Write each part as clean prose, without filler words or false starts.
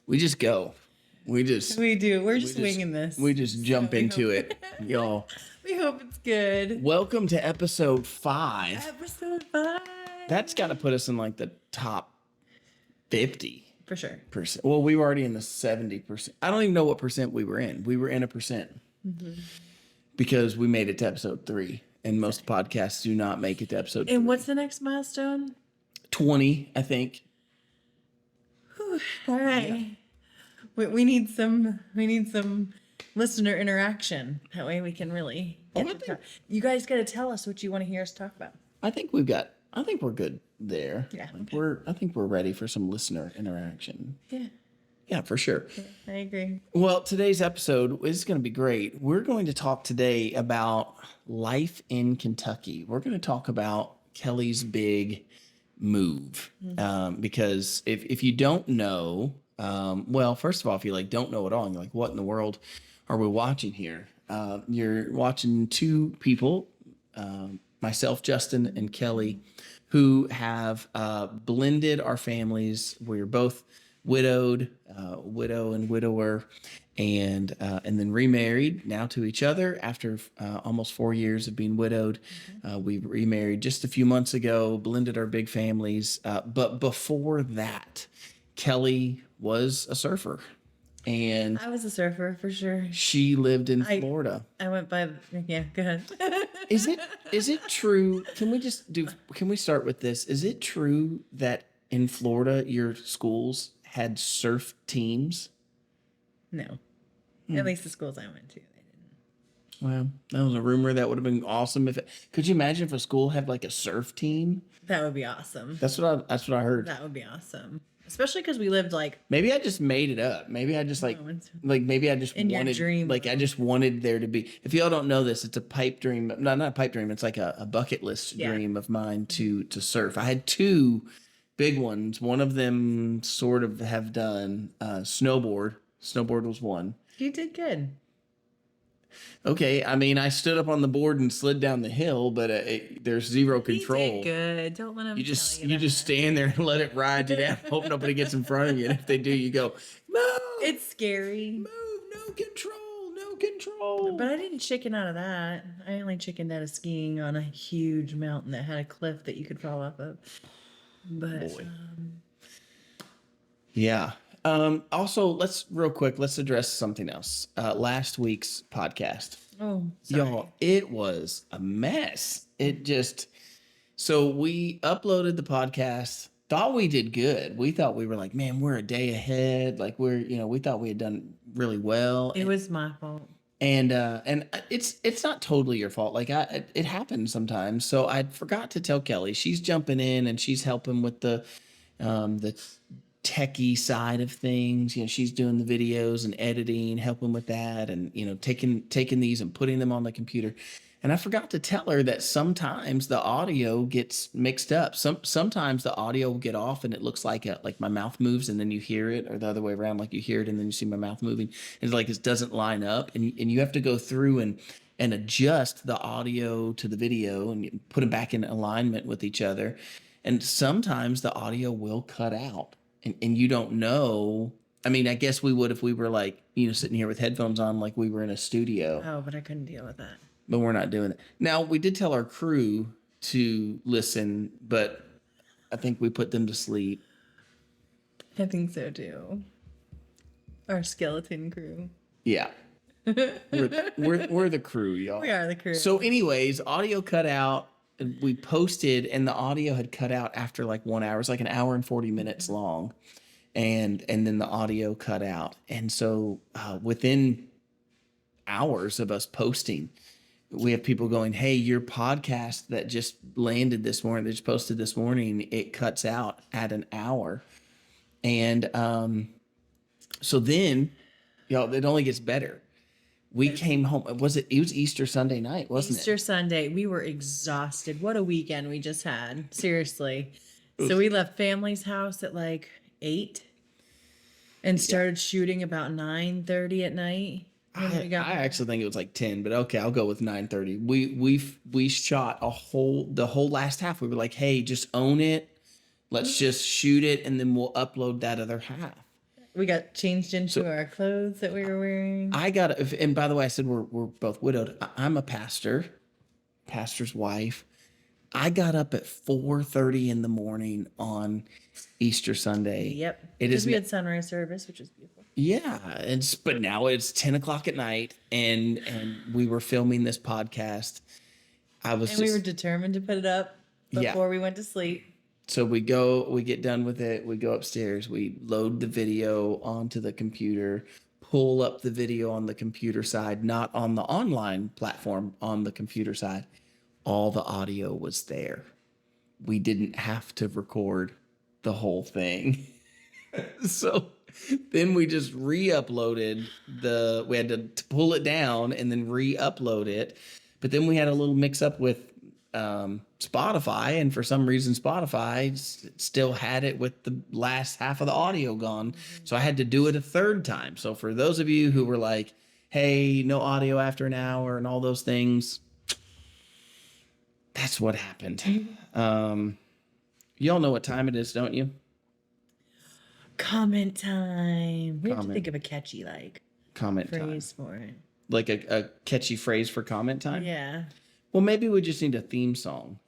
We just go. We do. We're just winging this. We just jump into it, y'all. We hope it's good. Welcome to episode 5. Episode 5. That's got to put us in like the top 50. For sure. Percent. Well, we were already in the 70%. I don't even know what percent we were in. We were in a percent. Mm-hmm. Because we made it to episode 3. And most podcasts do not make it to episode 3. And what's the next milestone? 20, I think. Whew, all right. Yeah. We need some listener interaction. That way we can really get to talk. You guys got to tell us what you want to hear us talk about. I think we're good there. Yeah. Okay. I think we're ready for some listener interaction. Yeah. Yeah, for sure. Yeah, I agree. Well, today's episode is going to be great. We're going to talk today about life in Kentucky. We're going to talk about Kelly's big move. Mm-hmm. Because if you don't know, well, first of all, if you don't know at all, and you're like, what in the world are we watching here? You're watching two people, myself, Justin, and Kelly, who have blended our families. We're both widowed, widow and widower, and then remarried now to each other after almost 4 years of being widowed. Mm-hmm. We remarried just a few months ago, blended our big families. But before that, Kelly was a surfer. And I was a surfer for sure. She lived in Florida. I went by, yeah, go ahead. Is it true? Can we start with this? Is it true that in Florida, your schools had surf teams? No. At least the schools I went to, they didn't. Well, that was a rumor. That would have been awesome. Could you imagine if a school had like a surf team? That would be awesome. That's what I heard. That would be awesome. Especially because we lived maybe I just made it up. Maybe I just maybe I just in wanted your dream. I just wanted there to be. If y'all don't know this, it's a pipe dream. No, not a pipe dream. It's like a bucket list dream of mine to surf. I had two big ones. One of them sort of have done snowboard. Snowboard was one. You did good. Okay, I mean, I stood up on the board and slid down the hill, but there's zero control. You did good. Don't let them. You just stand there and let it ride you down. Hope nobody gets in front of you. And if they do, you go, move. It's scary. Move. No control. No control. But I didn't chicken out of that. I only chickened out of skiing on a huge mountain that had a cliff that you could fall off of. But yeah. Also, let's address something else. Last week's podcast. Oh, sorry. Y'all, it was a mess. So we uploaded the podcast, thought we did good. We thought we were like, man, we're a day ahead. Like we thought we had done really well. It was my fault. And it's not totally your fault. It happens sometimes. So I forgot to tell Kelly. She's jumping in and she's helping with the techie side of things. She's doing the videos and editing, helping with that, and taking these and putting them on the computer. And I forgot to tell her that sometimes the audio gets mixed up. Sometimes the audio will get off and it looks like my mouth moves and then you hear it, or the other way around, like you hear it and then you see my mouth moving. It's like it doesn't line up, and you have to go through and adjust the audio to the video and put them back in alignment with each other. And sometimes the audio will cut out. And you don't know. I mean, I guess we would if we were sitting here with headphones on like we were in a studio. Oh, but I couldn't deal with that. But we're not doing it. Now, we did tell our crew to listen, but I think we put them to sleep. I think so, too. Our skeleton crew. Yeah. We're the crew, y'all. We are the crew. So anyways, audio cut out. We posted and the audio had cut out after 1 hour. It's like an hour and 40 minutes long. And then the audio cut out. And so within hours of us posting, we have people going, hey, your podcast that just landed this morning, that just posted this morning, it cuts out at an hour. And so then, y'all, it only gets better. We came home. It was Easter Sunday night, wasn't it? Easter Sunday. We were exhausted. What a weekend we just had. Seriously. So we left family's house at 8 and started shooting about 9:30 at night. I actually think it was 10, but okay, I'll go with 9:30. We shot the whole last half. We were like, hey, just own it. Let's just shoot it, and then we'll upload that other half. We got changed into our clothes that we were wearing. And by the way, I said we're both widowed. I'm a pastor's wife. I got up at 4:30 in the morning on Easter Sunday. Yep. It Because is we had sunrise service, which was beautiful. Yeah, but now it's 10 o'clock at night, and we were filming this podcast. We were determined to put it up before we went to sleep. So we get done with it, we go upstairs, we load the video onto the computer, pull up the video on the computer side, not on the online platform, on the computer side. All the audio was there. We didn't have to record the whole thing. So then we just re-uploaded we had to pull it down and then re-upload it. But then we had a little mix up with Spotify, and for some reason Spotify still had it with the last half of the audio gone. So I had to do it a third time. So for those of you who were like, hey, no audio after an hour and all those things, that's what happened. Y'all know what time it is, don't you? Comment time. We have to think of a catchy comment phrase time. For it. Like a catchy phrase for comment time? Yeah. Well, maybe we just need a theme song.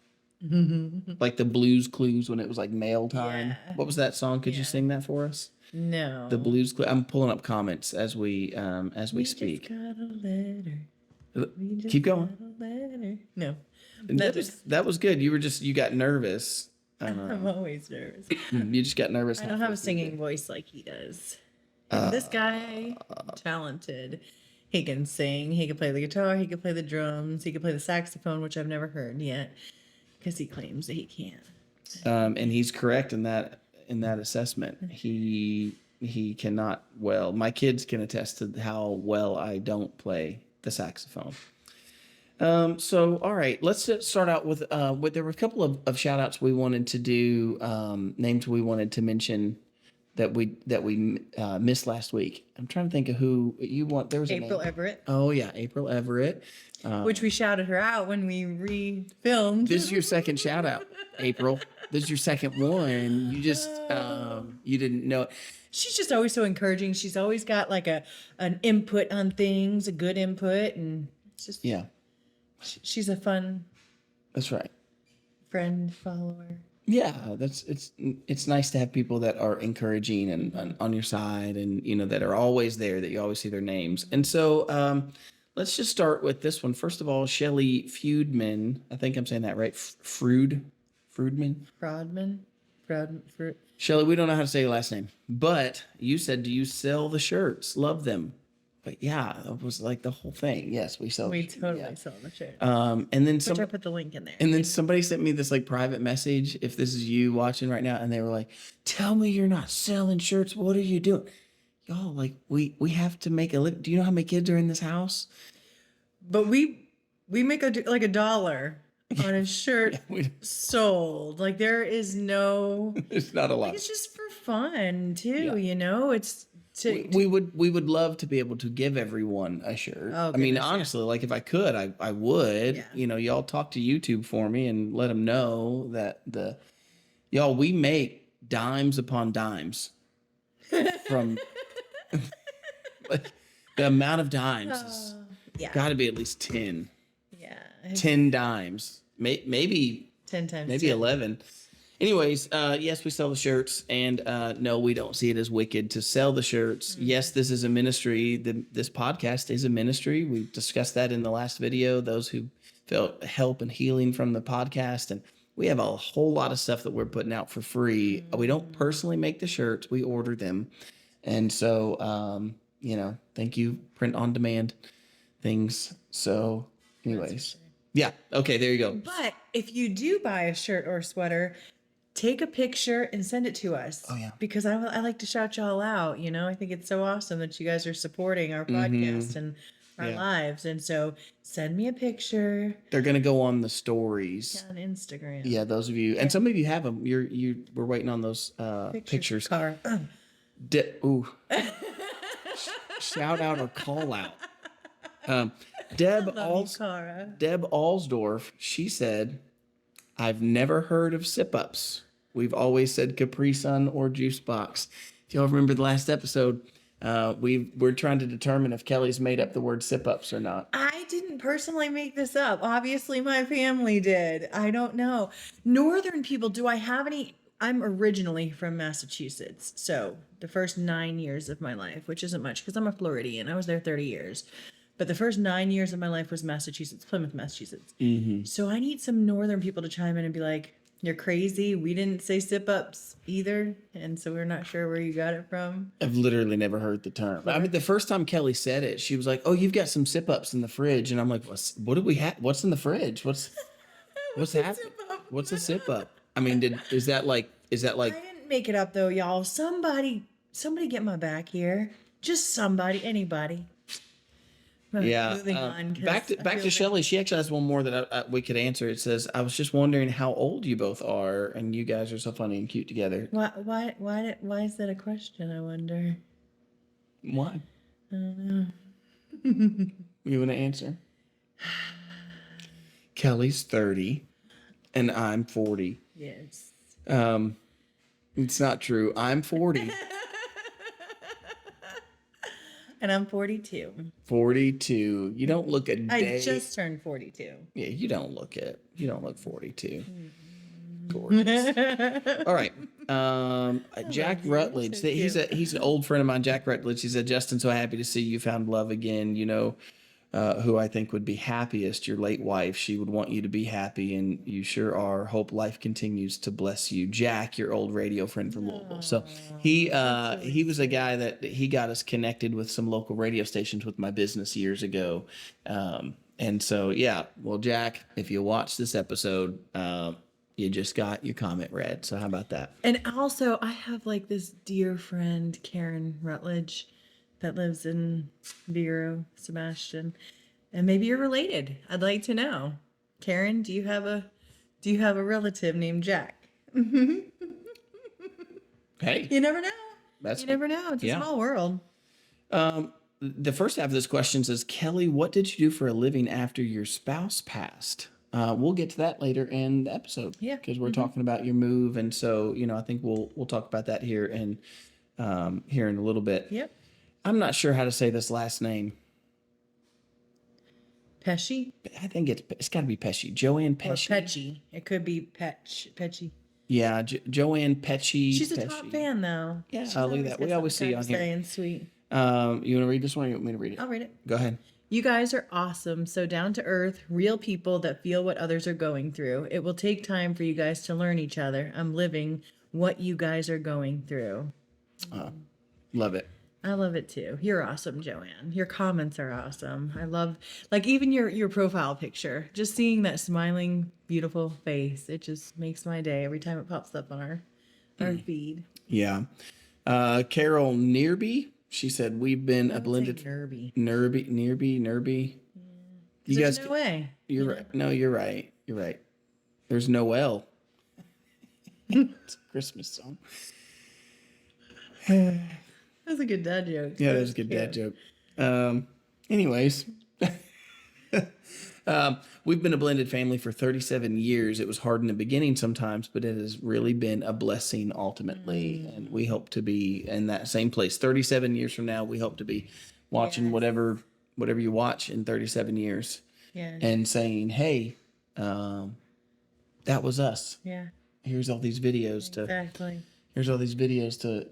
Like the Blues Clues when it was like mail time. Yeah. What was that song? Could you sing that for us? No. The Blues Clues. I'm pulling up comments as we speak. Just got a letter. Keep going. Got a letter. No. That was good. You got nervous. I'm always nervous. You just got nervous. I don't have a singing voice like he does. This guy, talented. He can sing. He can play the guitar. He can play the drums. He can play the saxophone, which I've never heard yet, because he claims that he can. And he's correct in that assessment. He cannot well. My kids can attest to how well I don't play the saxophone. So all right, let's start out with there were a couple of shout outs we wanted to do, names we wanted to mention that we missed last week. I'm trying to think of who you want. There was April Everett. Oh yeah, April Everett. Which we shouted her out when we refilmed. This is your second shout out, April. This is your second one. You just you didn't know it. She's just always so encouraging. She's always got like an input on things, a good input, and it's just she's a fun. That's right. Friend, follower. Yeah, it's nice to have people that are encouraging and on your side, and that are always there, that you always see their names. And so let's just start with this one. First of all, Shelley Feudman. I think I'm saying that right. Freudman. Shelley, we don't know how to say your last name, but you said, do you sell the shirts? Love them. But yeah, it was like the whole thing. Yes, we sell. We totally sell the shirts. And then which I put the link in there. And then somebody sent me this like private message, if this is you watching right now, and they were like, tell me you're not selling shirts. What are you doing? Y'all, like we have to make a living. Do you know how many kids are in this house? But we make like $1 on a shirt sold. Like there is no. It's not a lot. It's just for fun too. It's. We would love to be able to give everyone a shirt. Oh, I mean, honestly, like if I could, I would. Yeah. Y'all talk to YouTube for me and let them know that y'all, we make dimes upon dimes from like the amount of dimes is got to be at least 10. Yeah. 10 dimes, maybe 10 times, maybe 10. 11. Anyways, yes, we sell the shirts, and no, we don't see it as wicked to sell the shirts. Mm-hmm. Yes, this is a ministry. This podcast is a ministry. We discussed that in the last video, those who felt help and healing from the podcast. And we have a whole lot of stuff that we're putting out for free. Mm-hmm. We don't personally make the shirts. We order them. And so, thank you, print on demand things. So anyways, yeah. Okay, there you go. But if you do buy a shirt or a sweater, take a picture and send it to us. Oh, yeah. Because I like to shout y'all out. I think it's so awesome that you guys are supporting our podcast and our lives. And so send me a picture. They're going to go on the stories. On Instagram. Yeah, those of you. And some of you have them. We're waiting on those pictures. Car. Shout out or call out. Deb Alsdorf, she said, I've never heard of sip-ups. We've always said Capri Sun or juice box. If y'all remember the last episode, we're trying to determine if Kelly's made up the word sip ups or not. I didn't personally make this up. Obviously, my family did. I don't know. Northern people, do I have any? I'm originally from Massachusetts. So the first 9 years of my life, which isn't much because I'm a Floridian. I was there 30 years. But the first 9 years of my life was Massachusetts, Plymouth, Massachusetts. So I need some Northern people to chime in and be like, you're crazy. We didn't say sip ups either. And so we're not sure where you got it from. I've literally never heard the term. I mean, the first time Kelly said it, she was like, "Oh, you've got some sip ups in the fridge," and I'm like, "What do we have? What's in the fridge? What's happening? What's a sip up?" I mean, is that like I didn't make it up though, y'all. Somebody get my back here. Just somebody, anybody. Yeah. Moving on. Back to Shelly. She actually has one more that we could answer. It says, "I was just wondering how old you both are, and you guys are so funny and cute together." Why is that a question? I wonder. Why? I don't know. You want to answer? Kelly's 30, and I'm 40. Yes. It's not true. I'm 40. And I'm 42. 42. You don't look a day. I just turned 42. Yeah, you don't look 42. Gorgeous. All right. Jack Rutledge. so He's an old friend of mine, Jack Rutledge. He said, "Justin, so happy to see you found love again. You know, who I think would be happiest, your late wife. She would want you to be happy, and you sure are. Hope life continues to bless you." Jack, your old radio friend from Louisville. So he was a guy that he got us connected with some local radio stations with my business years ago. And so, yeah, well, Jack, if you watch this episode, you just got your comment read. So how about that? And also, I have like this dear friend, Karen Rutledge, that lives in Vero, Sebastian, and maybe you're related. I'd like to know. Karen, do you have a relative named Jack? Hey, You never know. That's You never know. It's a small world. The first half of this question says, "Kelly, what did you do for a living after your spouse passed?" We'll get to that later in the episode. Yeah. Because we're talking about your move, and so I think we'll talk about that here in a little bit. Yep. I'm not sure how to say this last name. Pesci? I think it's got to be Pesci. Joanne Or Pesci. Pecci. It could be Pecci. Yeah, Joanne Pesci. She's a Pesci. top fan, though. Yeah, She's look at that. got We always something see on to here. say and sweet. You want to read this one or you want me to read it? I'll read it. Go ahead. You guys are awesome. So down to earth, real people that feel what others are going through. It will take time for you guys to learn each other. I'm living what you guys are going through. Love it. I love it too. You're awesome, Joanne. Your comments are awesome. I love, like, even your profile picture. Just seeing that smiling, beautiful face. It just makes my day every time it pops up on our feed. Yeah. Carol Nearby, she said, "We've been a blended Nerby. Nearby. You There's guys, no way. you're right. No, you're right. You're right. There's Noel. It's a Christmas song. That's a good dad joke. Yeah, that was a good dad joke. Anyways, we've been a blended family for 37 years. It was hard in the beginning sometimes, but it has really been a blessing ultimately. And we hope to be in that same place 37 years from now. We hope to be watching whatever you watch in 37 years Yeah. and saying, "Hey, that was us. Yeah. Here's all these videos Exactly.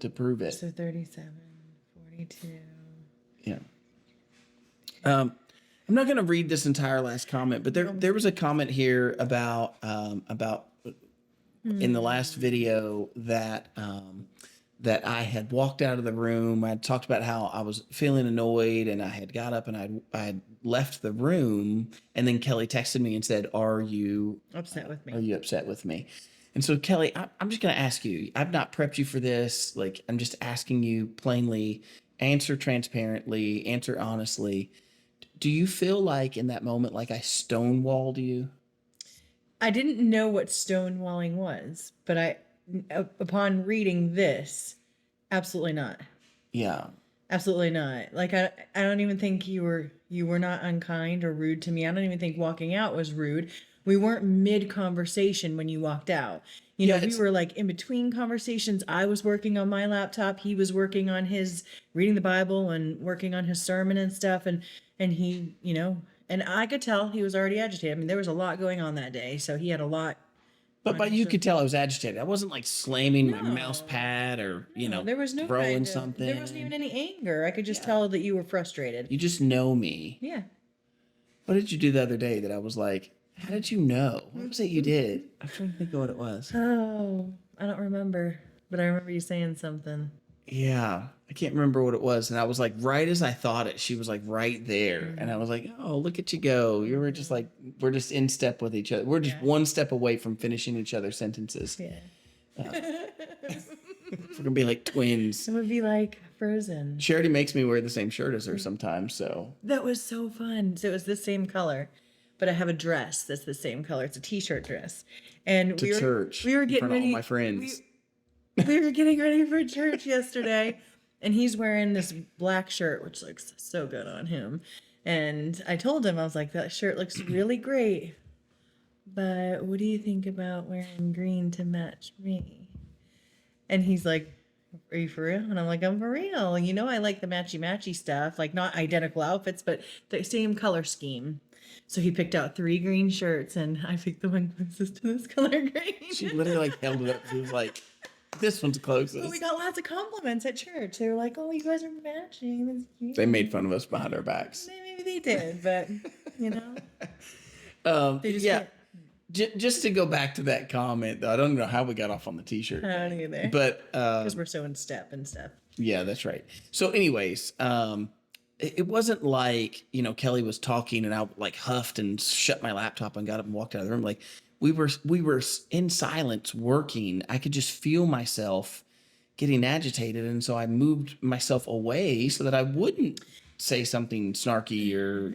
to prove it." So 37, 42. Yeah. I'm not going to read this entire last comment, but there was a comment here about in the last video that I had walked out of the room. I talked about how I was feeling annoyed, and I had got up and I had left the room, and then Kelly texted me and said, "Are you Upset with me. Are you upset with me?" And so, Kelly, I'm just going to ask you. I've not prepped you for this. Like, I'm just asking you plainly. Answer transparently. Answer honestly. Do you feel like in that moment, like I stonewalled you? I didn't know what stonewalling was, but upon reading this, absolutely not. Yeah. Absolutely not. Like, I don't even think you were not unkind or rude to me. I don't even think walking out was rude. We weren't mid conversation when you walked out. You Yeah, know, we were like in between conversations. I was working on my laptop. He was working on his reading the Bible and working on his sermon and stuff. And he, you know, and I could tell he was already agitated. I mean, there was a lot going on that day, so he had a lot. but you could tell I was agitated. I wasn't like slamming my mouse No, pad or, no, there was no throwing kind of, something. there wasn't even any anger. I could just tell that you were frustrated. You just know me. Yeah. What did you do the other day that I was like, how did you know? What was it you did? I'm trying to think of what it was. Oh, I don't remember, but I remember you saying something. Yeah, I can't remember what it was. And I was like, right as I thought it, she was like right there. And I was like, oh, look at you go. You were just like, we're just in step with each other. We're just one step away from finishing each other's sentences. Yeah. We're going to be like twins. It would be like Frozen. She already makes me wear the same shirt as her sometimes, so. That was so fun. So it was the same color, but I have a dress that's the same color. It's a t-shirt dress. And To church. We were in getting front of ready. all my friends. We were getting ready for church yesterday, and he's wearing this black shirt, which looks so good on him. And I told him, I was like, that shirt looks really great, but what do you think about wearing green to match me? And he's like, are you for real? And I'm like, I'm for real. And you know, I like the matchy stuff, like not identical outfits, but the same color scheme. So he picked out 3 green shirts, and I picked the one closest to this color green. She literally like held it up. She was like, this one's closest. But we got lots of compliments at church. They were like, oh, you guys are matching. That's cute. They made fun of us behind our backs. Maybe they did, but, you know. They just Yeah. Just to go back to that comment, though, I don't know how we got off on the t-shirt. I don't either. But Because we're so in step and stuff. yeah, that's right. So anyways, it wasn't like, Kelly was talking and I like huffed and shut my laptop and got up and walked out of the room. Like we were in silence working. I could just feel myself getting agitated. And so I moved myself away so that I wouldn't say something snarky or,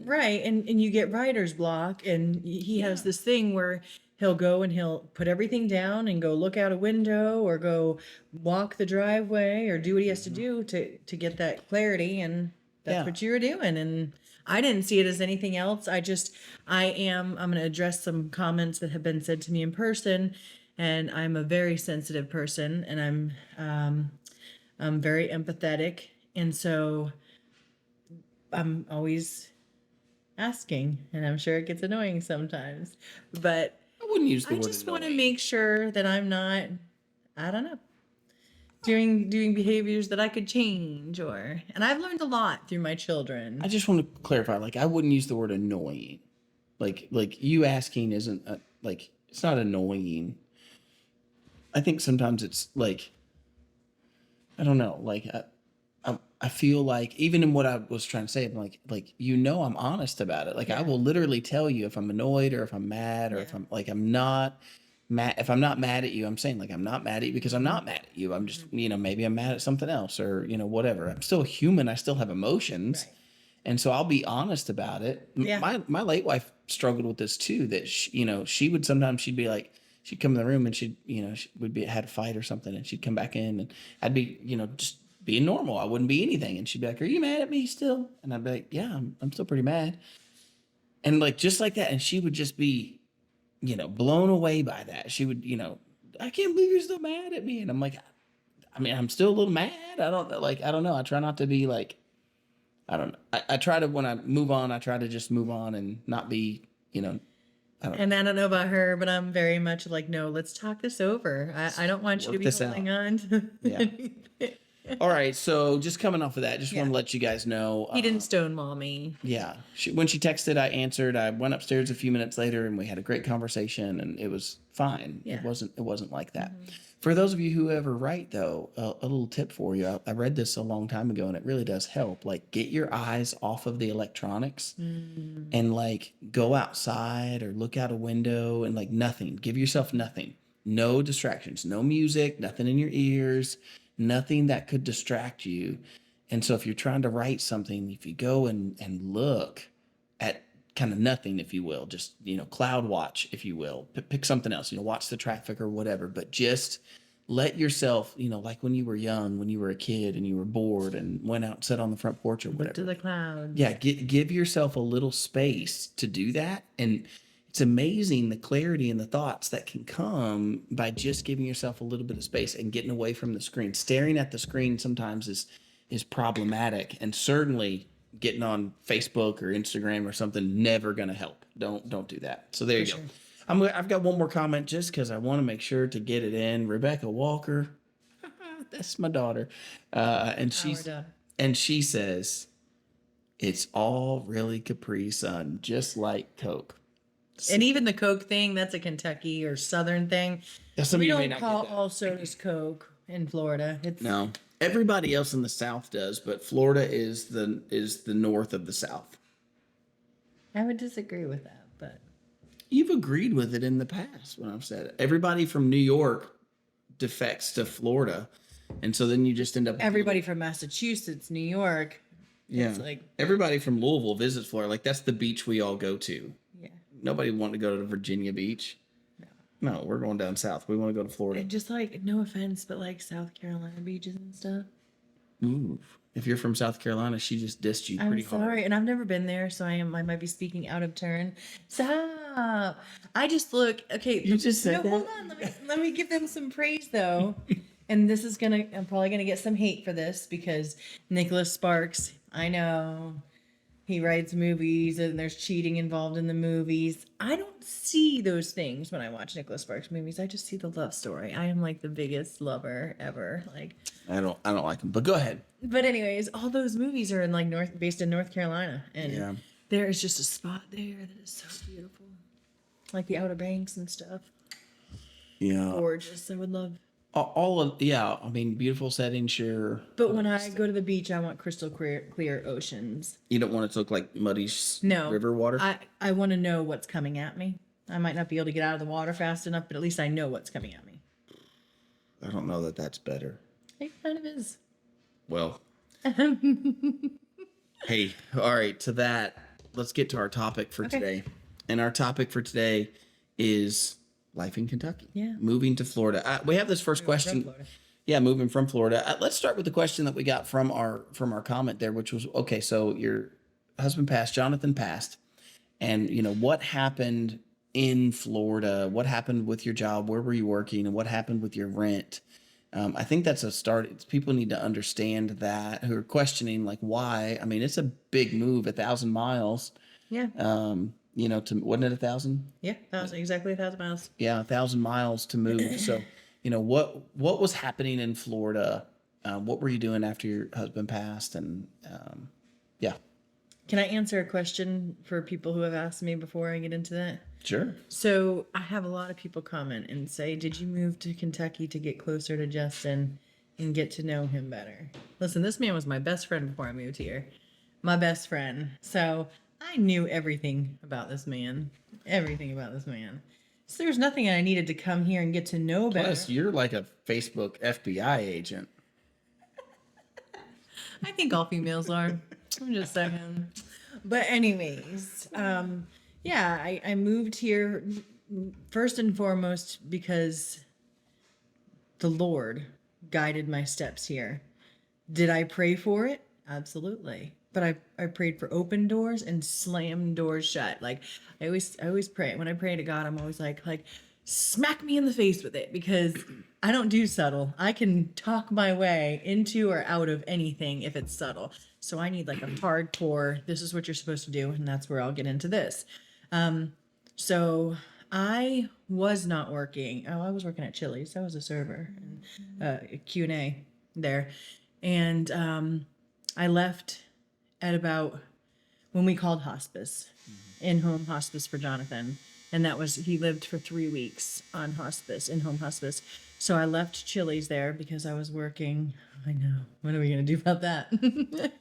Right. And you get writer's block, and he has this thing where he'll go and he'll put everything down and go look out a window or go walk the driveway or do what he has to do to get that clarity. And that's what you were doing. And I didn't see it as anything else. I'm going to address some comments that have been said to me in person, and I'm a very sensitive person, and I'm very empathetic. And so I'm always asking, and I'm sure it gets annoying sometimes, but I wouldn't use the I word just want to annoying. make sure that I'm not, I don't know, doing behaviors that I could change, and I've learned a lot through my children. I just want to clarify, like, I wouldn't use the word annoying. Like you asking isn't, it's not annoying. I think sometimes it's like, I don't know, like, I feel like, even in what I was trying to say, I'm like, I'm honest about it. Like, I will literally tell you if I'm annoyed or if I'm mad or if I'm not mad. If I'm not mad at you, I'm saying, like, I'm not mad at you because I'm not mad at you. I'm just, maybe I'm mad at something else or, whatever. I'm still human. I still have emotions. Right. And so I'll be honest about it. Yeah. My late wife struggled with this too, that she would sometimes, she'd be like, she'd come in the room and she had a fight or something, and she'd come back in and I'd be, just being normal. I wouldn't be anything. And she'd be like, are you mad at me still? And I'd be like, yeah, I'm still pretty mad. And like, just like that. And she would just be, blown away by that. She would, I can't believe you're still mad at me. And I'm like, I mean, I'm still a little mad. I don't know. I try not to be like, I don't know. I try to, when I move on, I try to just move on and not be, I don't know about her, but I'm very much like, no, let's talk this over. I don't want you to be holding on to anything. All right, so just coming off of that, just want to let you guys know. He didn't stonewall me. Yeah. When she texted, I answered. I went upstairs a few minutes later, and we had a great conversation, and it was fine. Yeah. It wasn't like that. Mm-hmm. For those of you who ever write, though, a little tip for you. I read this a long time ago, and it really does help. Like, get your eyes off of the electronics and, like, go outside or look out a window and, like, nothing. Give yourself nothing. No distractions. No music, nothing in your ears. Nothing that could distract you. And so if you're trying to write something, if you go and look at kind of nothing, if you will, just, cloud watch, if you will, pick something else, watch the traffic or whatever, but just let yourself, like when you were young, when you were a kid and you were bored and went out and sat on the front porch or whatever. Look to the clouds. Yeah. Give yourself a little space to do that. And it's amazing the clarity and the thoughts that can come by just giving yourself a little bit of space and getting away from the screen. Staring at the screen sometimes is problematic, and certainly getting on Facebook or Instagram or something never going to help. Don't do that. So there you go. I've got one more comment just because I want to make sure to get it in. Rebecca Walker, that's my daughter, and she says, "It's all really Capri Sun, just like Coke." And even the Coke thing, that's a Kentucky or Southern thing. Now, some of We you don't may not call get that. all sodas Coke in Florida. It's No, everybody else in the South does, but Florida is the north of the South. I would disagree with that, but You've agreed with it in the past when I've said it. Everybody from New York defects to Florida, and so then you just end up with everybody from Massachusetts, New York, yeah. it's like Everybody from Louisville visits Florida. Like that's the beach we all go to. yeah. Nobody wanted to go to Virginia Beach. No, we're going down south. We want to go to Florida. And just like no offense, but like South Carolina beaches and stuff. Ooh, if you're from South Carolina, she just dissed you I'm pretty sorry, hard. and I've never been there, so I might be speaking out of turn. Stop. I just look okay. You just said no, that? hold on. Let me give them some praise though. And this is I'm probably gonna get some hate for this because Nicholas Sparks, I know he writes movies and there's cheating involved in the movies. I don't see those things when I watch Nicholas Sparks movies. I just see the love story. I am like the biggest lover ever. Like I don't like them, but go ahead. but anyways, all those movies are in like based in North Carolina, and Yeah. there is just a spot there that is so beautiful, like the Outer Banks and stuff. Yeah. Gorgeous. I would love. All of I mean, beautiful setting, sure. But when I go to the beach, I want crystal clear oceans. You don't want it to look like muddy river water. I want to know what's coming at me. I might not be able to get out of the water fast enough, but at least I know what's coming at me. I don't know that that's better. It kind of is. Well, hey, all right. To that, let's get to our topic for today. And our topic for today is life in Kentucky. Yeah. Moving to Florida. We have this first question. Yeah, moving from Florida. Let's start with the question that we got from our comment there, which was, okay, so your husband passed, Jonathan passed, and what happened in Florida? What happened with your job? Where were you working? And what happened with your rent? I think that's a start. People need to understand that, who are questioning like why. I mean, it's a big move, 1,000 miles. Yeah. Wasn't it 1,000? Yeah, that was exactly 1,000 miles. Yeah, 1,000 miles to move. So, what was happening in Florida? What were you doing after your husband passed? And yeah. Can I answer a question for people who have asked me before I get into that? Sure. So I have a lot of people comment and say, did you move to Kentucky to get closer to Justin and get to know him better? Listen, this man was my best friend before I moved here. My best friend. So I knew everything about this man. Everything about this man. So there was nothing I needed to come here and get to know better. Plus, you're like a Facebook FBI agent. I think all females are. I'm just saying. But anyways, I moved here first and foremost because the Lord guided my steps here. Did I pray for it? Absolutely. But I prayed for open doors and slammed doors shut. Like I always pray. When I pray to God, I'm always like smack me in the face with it, because I don't do subtle. I can talk my way into or out of anything if it's subtle. So I need like a hardcore, this is what you're supposed to do, and that's where I'll get into this. So I was not working. Oh, I was working at Chili's. I was a server and Q&A there. And I left at about when we called hospice, in-home hospice for Jonathan. And that was, he lived for 3 weeks on hospice, in-home hospice. So I left Chili's there because I was working. I know. What are we going to do about that?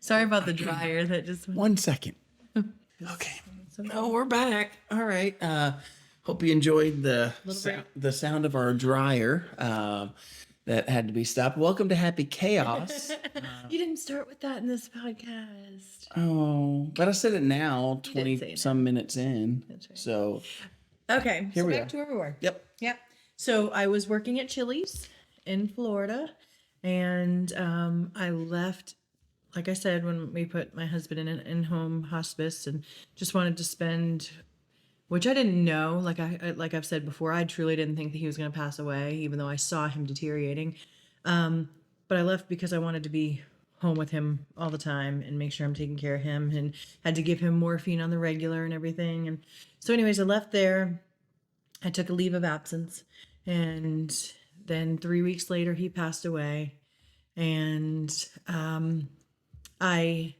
Sorry about the dryer that just went. 1 second. Okay. No, we're back. All right. Hope you enjoyed the sound of our dryer that had to be stopped. Welcome to Happy Chaos. You didn't start with that in this podcast. Oh, but I said it now, 20 some minutes in. That's right. So, okay. Here so we back are. to where we were. yep. Yep. So I was working at Chili's in Florida, and I left, like I said, when we put my husband in an in-home hospice, and just wanted to spend which I didn't know. Like I've said before, I truly didn't think that he was going to pass away, even though I saw him deteriorating. But I left because I wanted to be home with him all the time and make sure I'm taking care of him, and had to give him morphine on the regular and everything. And so, anyways, I left there. I took a leave of absence, and then 3 weeks later, he passed away. And I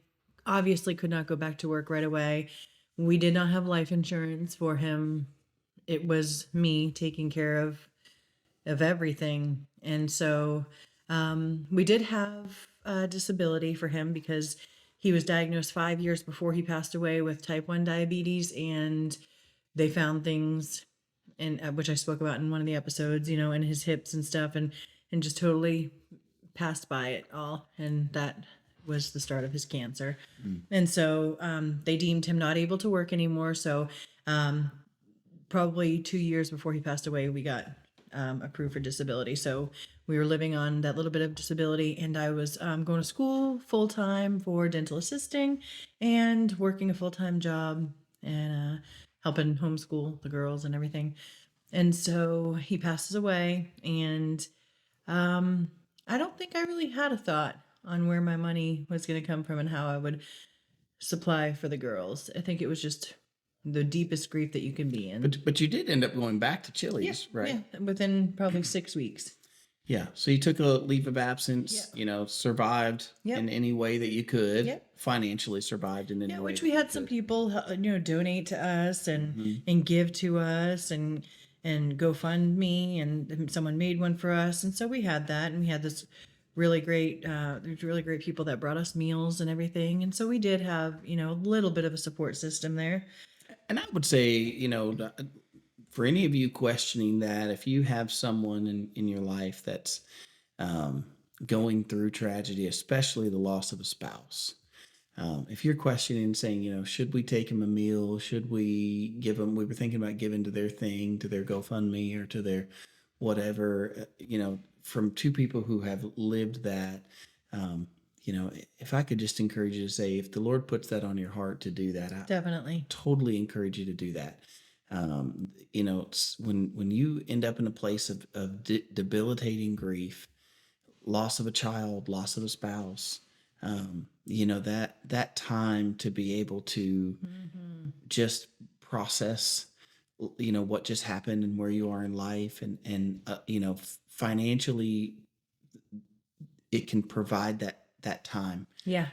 obviously could not go back to work right away. We did not have life insurance for him. It was me taking care of everything. And so we did have a disability for him because he was diagnosed 5 years before he passed away with type 1 diabetes, and they found things, and which I spoke about in one of the episodes, in his hips and stuff, and just totally passed by it all. And that was the start of his cancer. And so they deemed him not able to work anymore. So probably 2 years before he passed away, we got approved for disability. So we were living on that little bit of disability, and I was going to school full time for dental assisting and working a full time job, and helping homeschool the girls and everything. And so he passes away, and I don't think I really had a thought on where my money was going to come from and how I would supply for the girls. I think it was just the deepest grief that you can be in. But you did end up going back to Chili's, right? Yeah, within probably 6 weeks. Yeah. So you took a leave of absence, survived in any way that you could, financially survived in any way. Which we had some people, donate to us and give to us, and GoFundMe, and someone made one for us. And so we had that, and we had this there's really great people that brought us meals and everything. And so we did have, a little bit of a support system there. And I would say, for any of you questioning that, if you have someone in your life that's going through tragedy, especially the loss of a spouse, if you're questioning and saying, should we take them a meal? Should we give them? We were thinking about giving to their thing, to their GoFundMe, or to their whatever, from two people who have lived that. If I could just encourage you to say, if the Lord puts that on your heart to do that, I Definitely totally encourage you to do that. When you end up in a place of debilitating grief, loss of a child, loss of a spouse, that time to be able to just process, what just happened and where you are in life, and financially, it can provide that time. Yeah.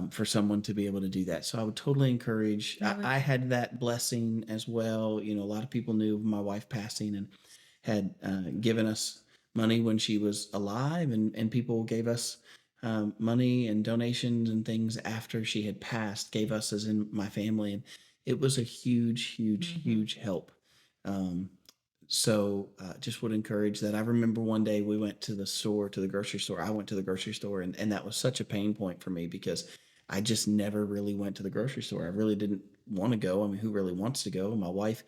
For someone to be able to do that. So I would totally encourage. I had that blessing as well. A lot of people knew of my wife passing and had given us money when she was alive, and people gave us money and donations and things after she had passed, gave us as in my family. And it was a huge help. So just would encourage that. I remember one day we went to the grocery store. I went to the grocery store, and that was such a pain point for me because I just never really went to the grocery store. I really didn't want to go. I mean, who really wants to go? My wife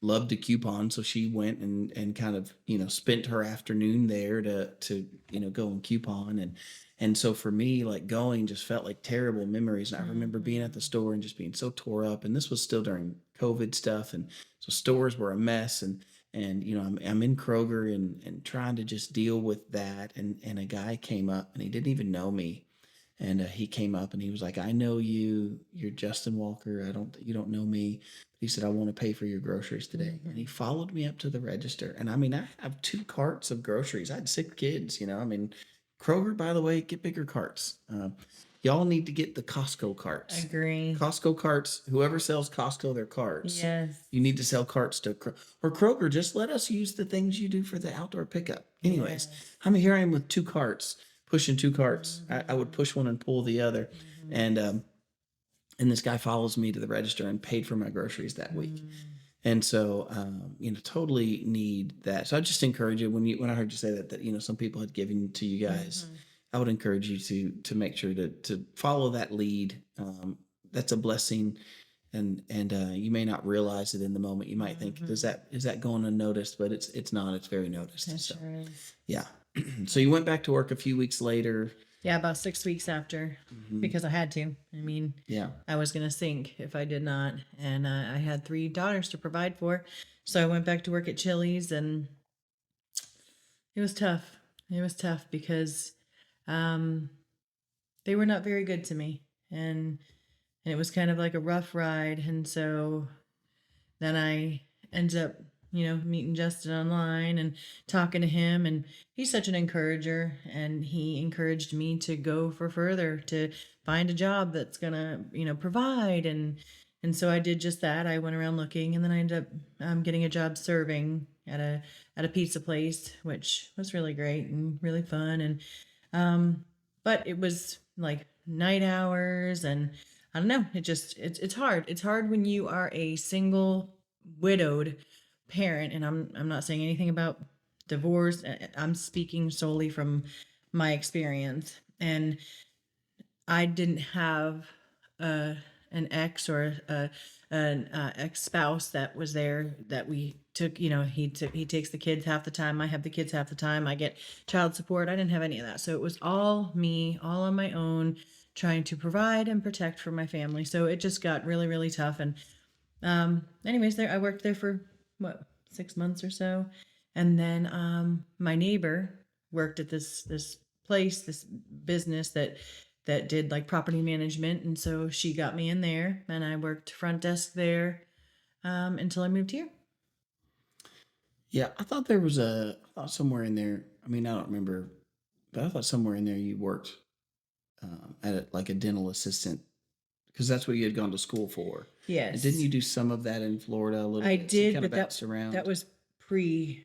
loved to coupon, so she went and kind of, spent her afternoon there to go and coupon. And so for me, like, going just felt like terrible memories. And I remember being at the store and just being so tore up. And this was still during COVID stuff. And so stores were a mess. And I'm in Kroger and trying to just deal with that. And a guy came up, and he didn't even know me. And he came up and he was like, "I know you. You're Justin Walker. You don't know me." But he said, "I want to pay for your groceries today." And he followed me up to the register. And I mean, I have 2 carts of groceries. I had 6 kids, I mean, Kroger, by the way, get bigger carts. Y'all need to get the Costco carts. Agree. Costco carts, whoever sells Costco their carts. Yes. You need to sell carts to or Kroger. Just let us use the things you do for the outdoor pickup. Anyways, here I am with 2 carts, pushing 2 carts. I would push one and pull the other. And this guy follows me to the register and paid for my groceries that week. And so, totally need that. So I just encourage you, when I heard you say that some people had given to you guys, I would encourage you to make sure to follow that lead. That's a blessing. And you may not realize it in the moment. You might think, is that going unnoticed? But it's not. It's very noticed. That so, sure is. yeah. So you went back to work a few weeks later. Yeah, about 6 weeks after, because I had to. I mean, Yeah. I was going to sink if I did not. And I had 3 daughters to provide for. So I went back to work at Chili's, and it was tough. It was tough because um, they were not very good to me. And it was kind of like a rough ride. And so then I ended up, meeting Justin online and talking to him. And he's such an encourager. And he encouraged me to go for further, to find a job that's going to, provide. And so I did just that. I went around looking, and then I ended up getting a job serving at a pizza place, which was really great and really fun. And but it was like night hours, and I don't know, it's hard. It's hard when you are a single widowed parent, and I'm not saying anything about divorce. I'm speaking solely from my experience. And I didn't have uh, an ex or an ex spouse that was there that we took. He takes the kids half the time. I have the kids half the time. I get child support. I didn't have any of that, so it was all me, all on my own, trying to provide and protect for my family. So it just got really, really tough. And anyways, there I worked there for what, 6 months or so, and then my neighbor worked at this place, this business that did like property management, and so she got me in there, and I worked front desk there until I moved here. Yeah, I thought somewhere in there, I mean, I don't remember, but I thought somewhere in there you worked like a dental assistant because that's what you had gone to school for. And didn't Yes, you do some of that in Florida a little I bit? So you did, kind of but bounced that around. was pre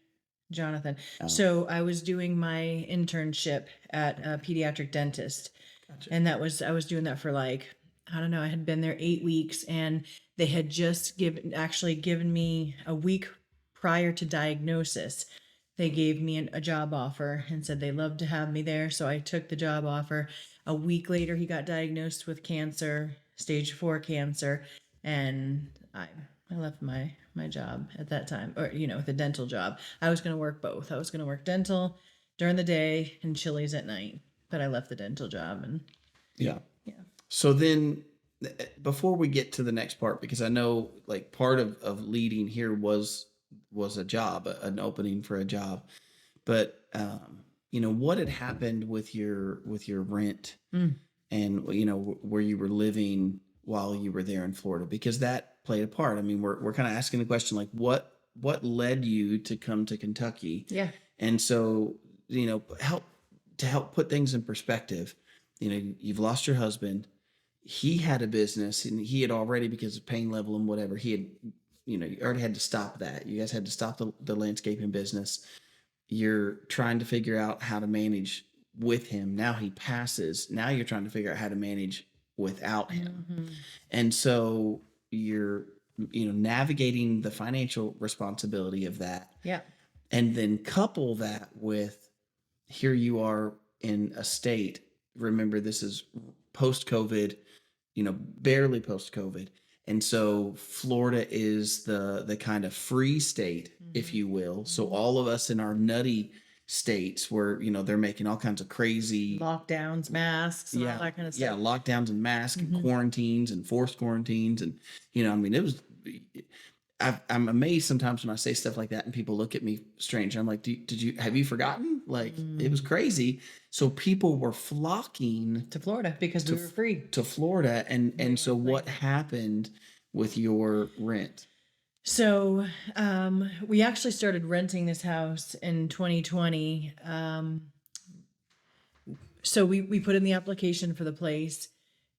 Jonathan. Oh, So I was doing my internship at a pediatric dentist, gotcha. and I was doing that for like, I don't know, I had been there 8 weeks, and they had just given me a week prior to diagnosis. They gave me a job offer and said they loved to have me there, so I took the job offer. A week later, he got diagnosed with cancer, stage 4 cancer, and I left my job at that time, or the dental job. I was going to work both. I was going to work dental during the day and Chili's at night, but I left the dental job. And Yeah. yeah. So then, before we get to the next part, because I know like part of leading here was a job, an opening for a job, but what had happened with your rent Mm. and where you were living while you were there in Florida, because that played a part. I mean, we're kind of asking the question like what led you to come to Kentucky, Yeah. and so help put things in perspective. You've lost your husband. He had a business, and he had already, because of pain level and whatever, he had you already had to stop that. You guys had to stop the landscaping business. You're trying to figure out how to manage with him. Now he passes. Now you're trying to figure out how to manage without him. Mm-hmm. And so you're, navigating the financial responsibility of that. Yeah. And then couple that with, here you are in a state. Remember, this is post COVID, barely post COVID. And so Florida is the kind of free state, if Mm-hmm. you will. So all of us in our nutty states where, they're making all kinds of crazy, Lockdowns, masks, and all yeah, that kind of yeah, stuff. lockdowns and masks and Mm-hmm. quarantines and forced quarantines. And, I mean, it was, I'm amazed sometimes when I say stuff like that and people look at me strange. I'm like, have you forgotten? Like, it was crazy. So people were flocking To Florida because we were free. to Florida. And so what happened with your rent? So we actually started renting this house in 2020. So we put in the application for the place,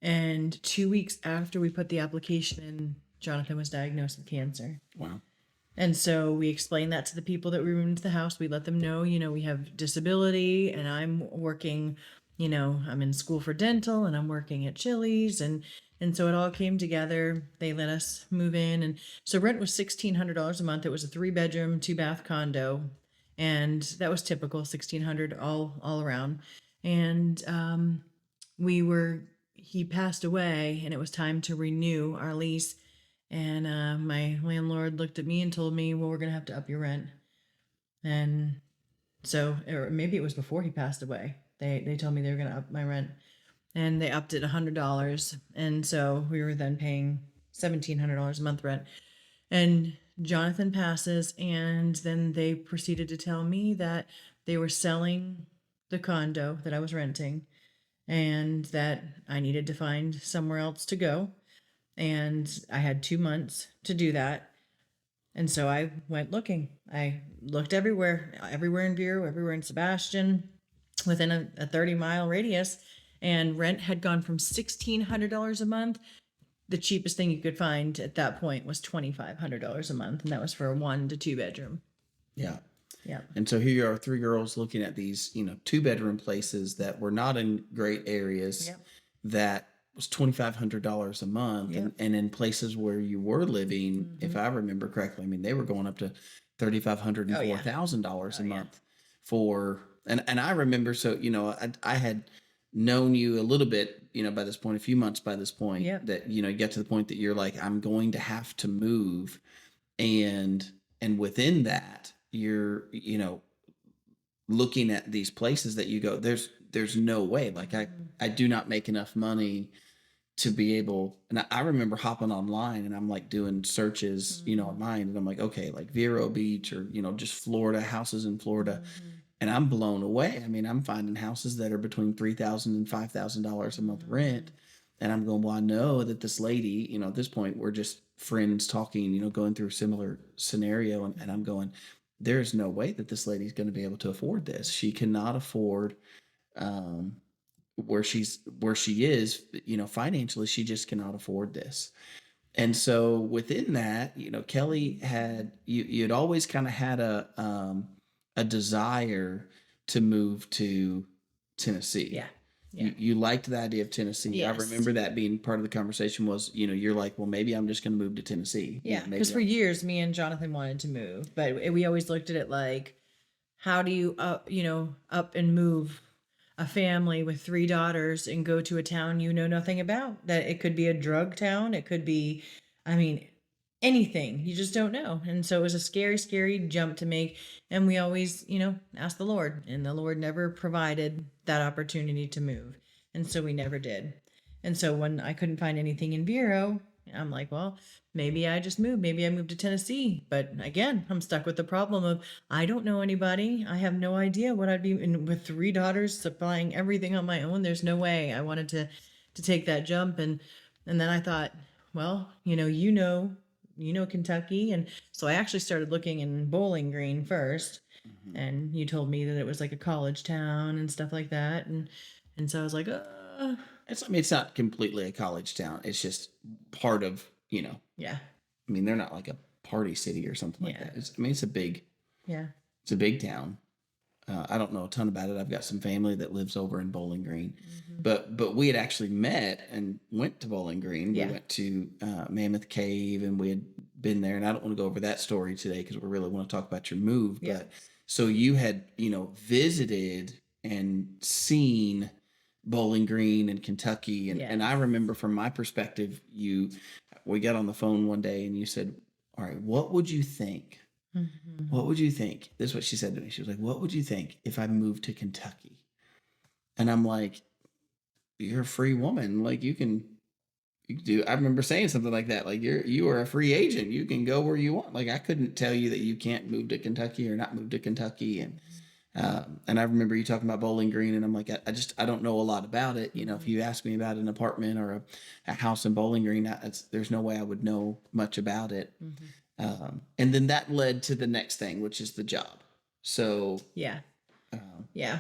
and 2 weeks after we put the application in, Jonathan was diagnosed with cancer. Wow. And so we explained that to the people that we moved into the house. We let them know, we have disability, and I'm working, I'm in school for dental, and I'm working at Chili's, and so it all came together. They let us move in, and so rent was $1,600 a month. It was a 3-bedroom, 2-bath condo, and that was typical, 1,600 all around. And he passed away, and it was time to renew our lease. And my landlord looked at me and told me, well, we're going to have to up your rent. And so, or maybe it was before he passed away. They told me they were going to up my rent, and they upped it $100, and so we were then paying $1,700 a month rent. And Jonathan passes, and then they proceeded to tell me that they were selling the condo that I was renting, and that I needed to find somewhere else to go. And I had 2 months to do that. And so I went looking. I looked everywhere, everywhere in Vero, everywhere in Sebastian, within a 30-mile radius. And rent had gone from $1,600 a month. The cheapest thing you could find at that point was $2,500 a month. And that was for a 1 to 2 bedroom. Yeah. Yeah. And so here you are, 3 girls looking at these, 2-bedroom places that were not in great areas. Yep. That was $2,500 a month. Yep. And in places where you were living, if I remember correctly, I mean, they were going up to $3,500 and $4,000 a month for, and I remember, so, I had known you a little bit, by this point, a few months by this point, that, you get to the point that you're like, I'm going to have to move. And within that, you're, looking at these places that you go, there's no way, like I do not make enough money to be able, and I remember hopping online and I'm like doing searches, online, and I'm like, okay, like Vero Beach or, just Florida, houses in Florida. And I'm blown away. I mean, I'm finding houses that are between $3,000 and $5,000 a month rent. And I'm going, well, I know that this lady, at this point, we're just friends talking, going through a similar scenario. And I'm going, there's no way that this lady's going to be able to afford this. She cannot afford where she is, financially, she just cannot afford this. And so within that, Kelly had, you'd always kind of had a desire to move to Tennessee. Yeah. You liked the idea of Tennessee. Yes. I remember that being part of the conversation was, you're like, well, maybe I'm just going to move to Tennessee. Yeah. Because for years, me and Jonathan wanted to move, but we always looked at it like, how do you up and move a family with 3 daughters and go to a town you know nothing about? That it could be a drug town. It could be, anything. You just don't know. And so it was a scary, scary jump to make. And we always, asked the Lord, and the Lord never provided that opportunity to move. And so we never did. And so when I couldn't find anything in Vero, I'm like, well, maybe I just moved. Maybe I moved to Tennessee. But again, I'm stuck with the problem of I don't know anybody. I have no idea what I'd be in with 3 daughters supplying everything on my own. There's no way. I wanted to take that jump. And then I thought, well, Kentucky. And so I actually started looking in Bowling Green first. And you told me that it was like a college town and stuff like that. And so I was like, it's not completely a college town. It's just part of, yeah. I mean, they're not like a party city or something like that. It's a big, it's a big town. I don't know a ton about it. I've got some family that lives over in Bowling Green, but we had actually met and went to Bowling Green. We went to Mammoth Cave, and we had been there. And I don't want to go over that story today because we really want to talk about your move. Yeah. But so you had, visited and seen Bowling Green and Kentucky, and I remember from my perspective, we got on the phone one day and you said, "All right, what would you think?" What would you think? This is what she said to me. She was like, what would you think if I moved to Kentucky? And I'm like, you're a free woman. Like you can do, I remember saying something like that. Like you are a free agent. You can go where you want. Like I couldn't tell you that you can't move to Kentucky or not move to Kentucky. And I remember you talking about Bowling Green, and I'm like, I don't know a lot about it. If you ask me about an apartment or a house in Bowling Green, there's no way I would know much about it. And then that led to the next thing, which is the job. So yeah.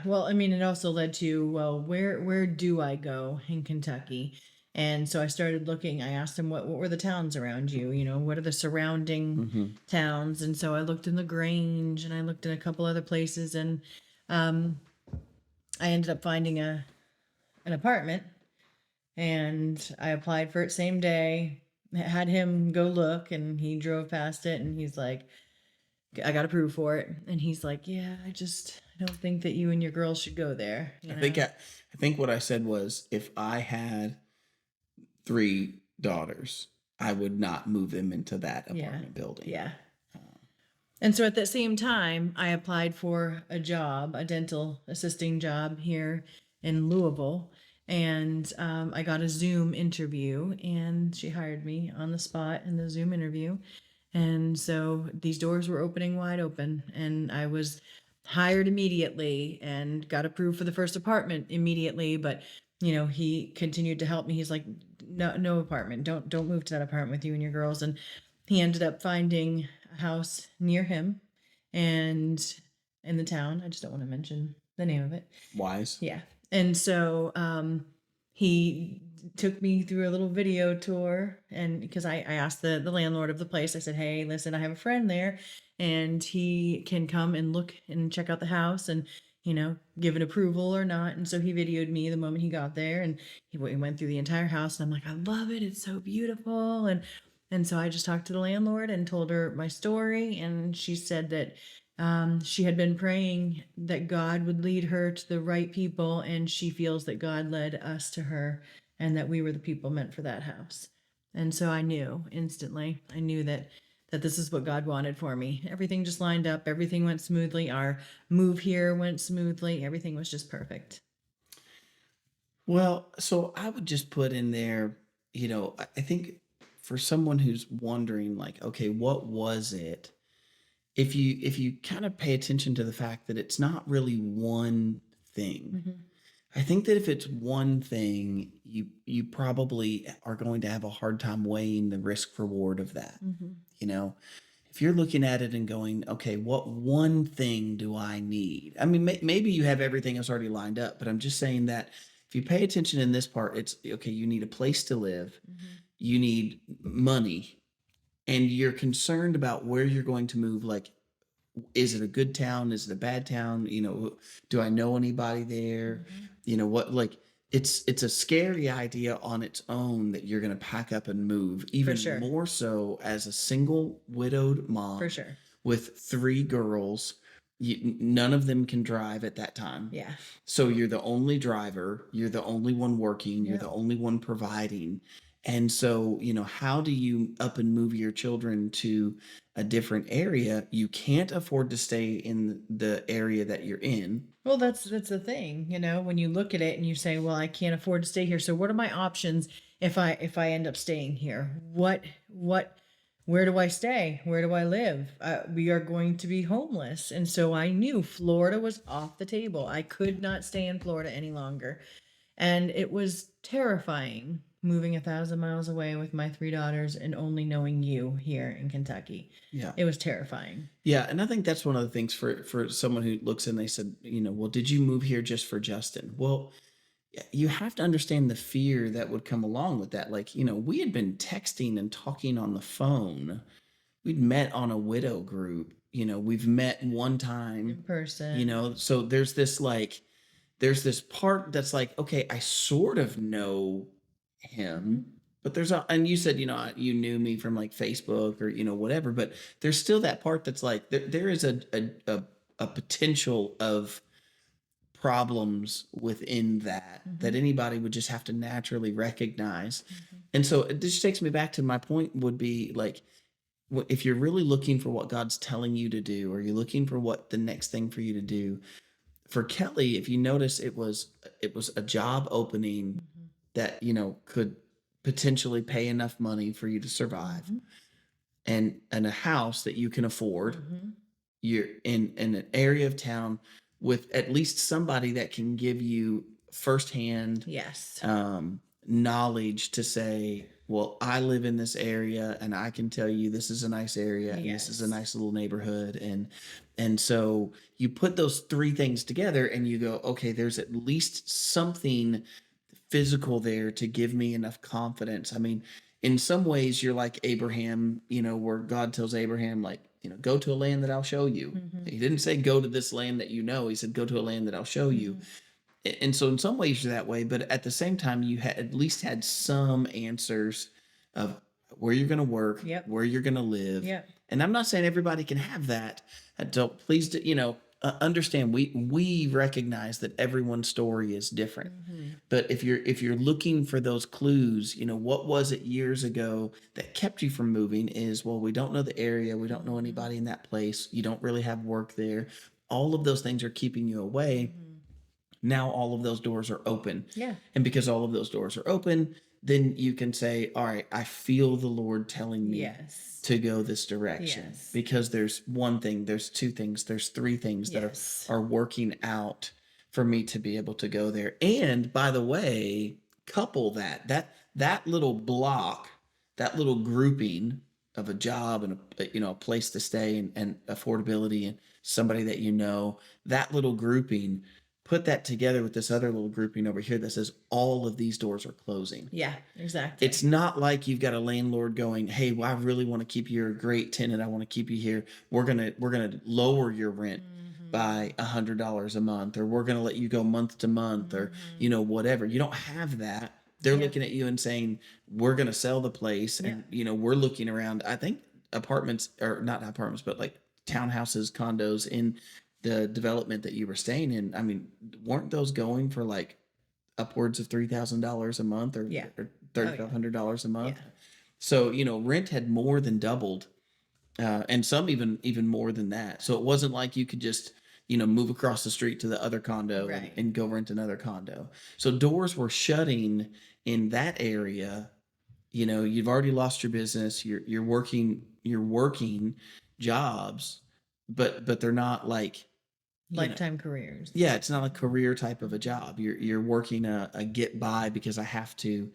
Well, it also led to, well, where do I go in Kentucky? And so I started looking. I asked him what were the towns around you? What are the surrounding towns? And so I looked in LaGrange, and I looked in a couple other places, and I ended up finding an apartment, and I applied for it same day. Had him go look, and he drove past it, and he's like, I got approved for it. And he's like, yeah, I don't think that you and your girls should go there. I think what I said was, if I had 3 daughters, I would not move them into that apartment building. Yeah. And so at that same time, I applied for a job, a dental assisting job here in Louisville. And I got a Zoom interview, and she hired me on the spot in the Zoom interview. And so these doors were opening wide open, and I was hired immediately and got approved for the first apartment immediately. But he continued to help me. He's like, no, no apartment. Don't move to that apartment with you and your girls. And he ended up finding a house near him and in the town. I just don't want to mention the name of it. Wise. Yeah. And so he took me through a little video tour, and because I asked the landlord of the place, I said, hey, listen, I have a friend there and he can come and look and check out the house and give an approval or not. And so he videoed me the moment he got there, and he went through the entire house, and I'm like, I love it, it's so beautiful. And so I just talked to the landlord and told her my story, and she said that she had been praying that God would lead her to the right people, and she feels that God led us to her and that we were the people meant for that house. And so I knew instantly, I knew that this is what God wanted for me. Everything just lined up. Everything went smoothly. Our move here went smoothly. Everything was just perfect. Well, so I would just put in there, I think for someone who's wondering, like, okay, what was it? If you kind of pay attention to the fact that it's not really one thing. Mm-hmm. I think that if it's one thing, you probably are going to have a hard time weighing the risk reward of that. Mm-hmm. If you're looking at it and going, okay, what one thing do I need? I mean, maybe you have everything else already lined up, but I'm just saying that if you pay attention in this part, it's okay, you need a place to live, Mm-hmm. you need money, and you're concerned about where you're going to move. Like, is it a good town? Is it a bad town? Do I know anybody there? Mm-hmm. What, like, it's a scary idea on its own that you're going to pack up and move, even sure. more so as a single widowed mom For sure. with 3 girls. None of them can drive at that time. Yeah. So you're the only driver, you're the only one working, you're Yep. the only one providing. And so, how do you up and move your children to a different area? You can't afford to stay in the area that you're in. Well, that's the thing, when you look at it and you say, well, I can't afford to stay here. So what are my options if I end up staying here? Where do I stay? Where do I live? We are going to be homeless. And so I knew Florida was off the table. I could not stay in Florida any longer. And it was terrifying moving 1,000 miles away with my 3 daughters and only knowing you here in Kentucky. Yeah. It was terrifying. Yeah. And I think that's one of the things for someone who looks and they said, well, did you move here just for Justin? Well, you have to understand the fear that would come along with that. Like, we had been texting and talking on the phone. We'd met on a widow group. We've met one time in person. So there's this part that's like, okay, I sort of know him, but and you said, you knew me from like Facebook or, whatever, but there's still that part that's like, there is a potential of problems within that anybody would just have to naturally recognize. And so it just takes me back to my point would be like, if you're really looking for what God's telling you to do, or you're looking for what the next thing for you to do, for Kelly, if you notice, it was a job opening that, could potentially pay enough money for you to survive, and a house that you can afford. You're in an area of town with at least somebody that can give you firsthand Yes. knowledge to say, well, I live in this area and I can tell you this is a nice area and this is a nice little neighborhood. And so you put those 3 things together and you go, okay, there's at least something physical there to give me enough confidence. I mean, in some ways you're like Abraham, where God tells Abraham, like, go to a land that I'll show you. He didn't say go to this land that he said go to a land that I'll show you. And so in some ways you're that way, but at the same time you had at least had some answers of where you're going to work, where you're going to live. Yep. And I'm not saying everybody can have that. Don't please, understand we recognize that everyone's story is different. But if you're looking for those clues, what was it years ago that kept you from moving is, well, we don't know the area, we don't know anybody in that place, you don't really have work there. All of those things are keeping you away. Now all of those doors are open. Yeah. And because all of those doors are open, then you can say, all right, I feel the Lord telling me Yes. to go this direction. Yes. Because there's one thing, there's two things, there's three things that Yes. are working out for me to be able to go there. And by the way, couple that little block, that little grouping of a job and a place to stay and affordability and somebody that that little grouping, put that together with this other little grouping over here that says all of these doors are closing. Yeah, exactly. It's not like you've got a landlord going, hey, well, I really want to keep you. You're a great tenant. I want to keep you here. We're gonna lower your rent by $100 a month, or we're gonna let you go month to month, or whatever. You don't have that. They're looking at you and saying, we're gonna sell the place, and we're looking around. I think apartments, or not apartments, but like townhouses, condos in the development that you were staying in. I mean, weren't those going for like upwards of $3,000 a month, or $3,500 a month? Yeah. So rent had more than doubled, and some even more than that. So it wasn't like you could just move across the street to the other condo and go rent another condo. So doors were shutting in that area. You've already lost your business. You're working jobs, but they're not like lifetime careers. Yeah, it's not a career type of a job. You're working a get by because I have to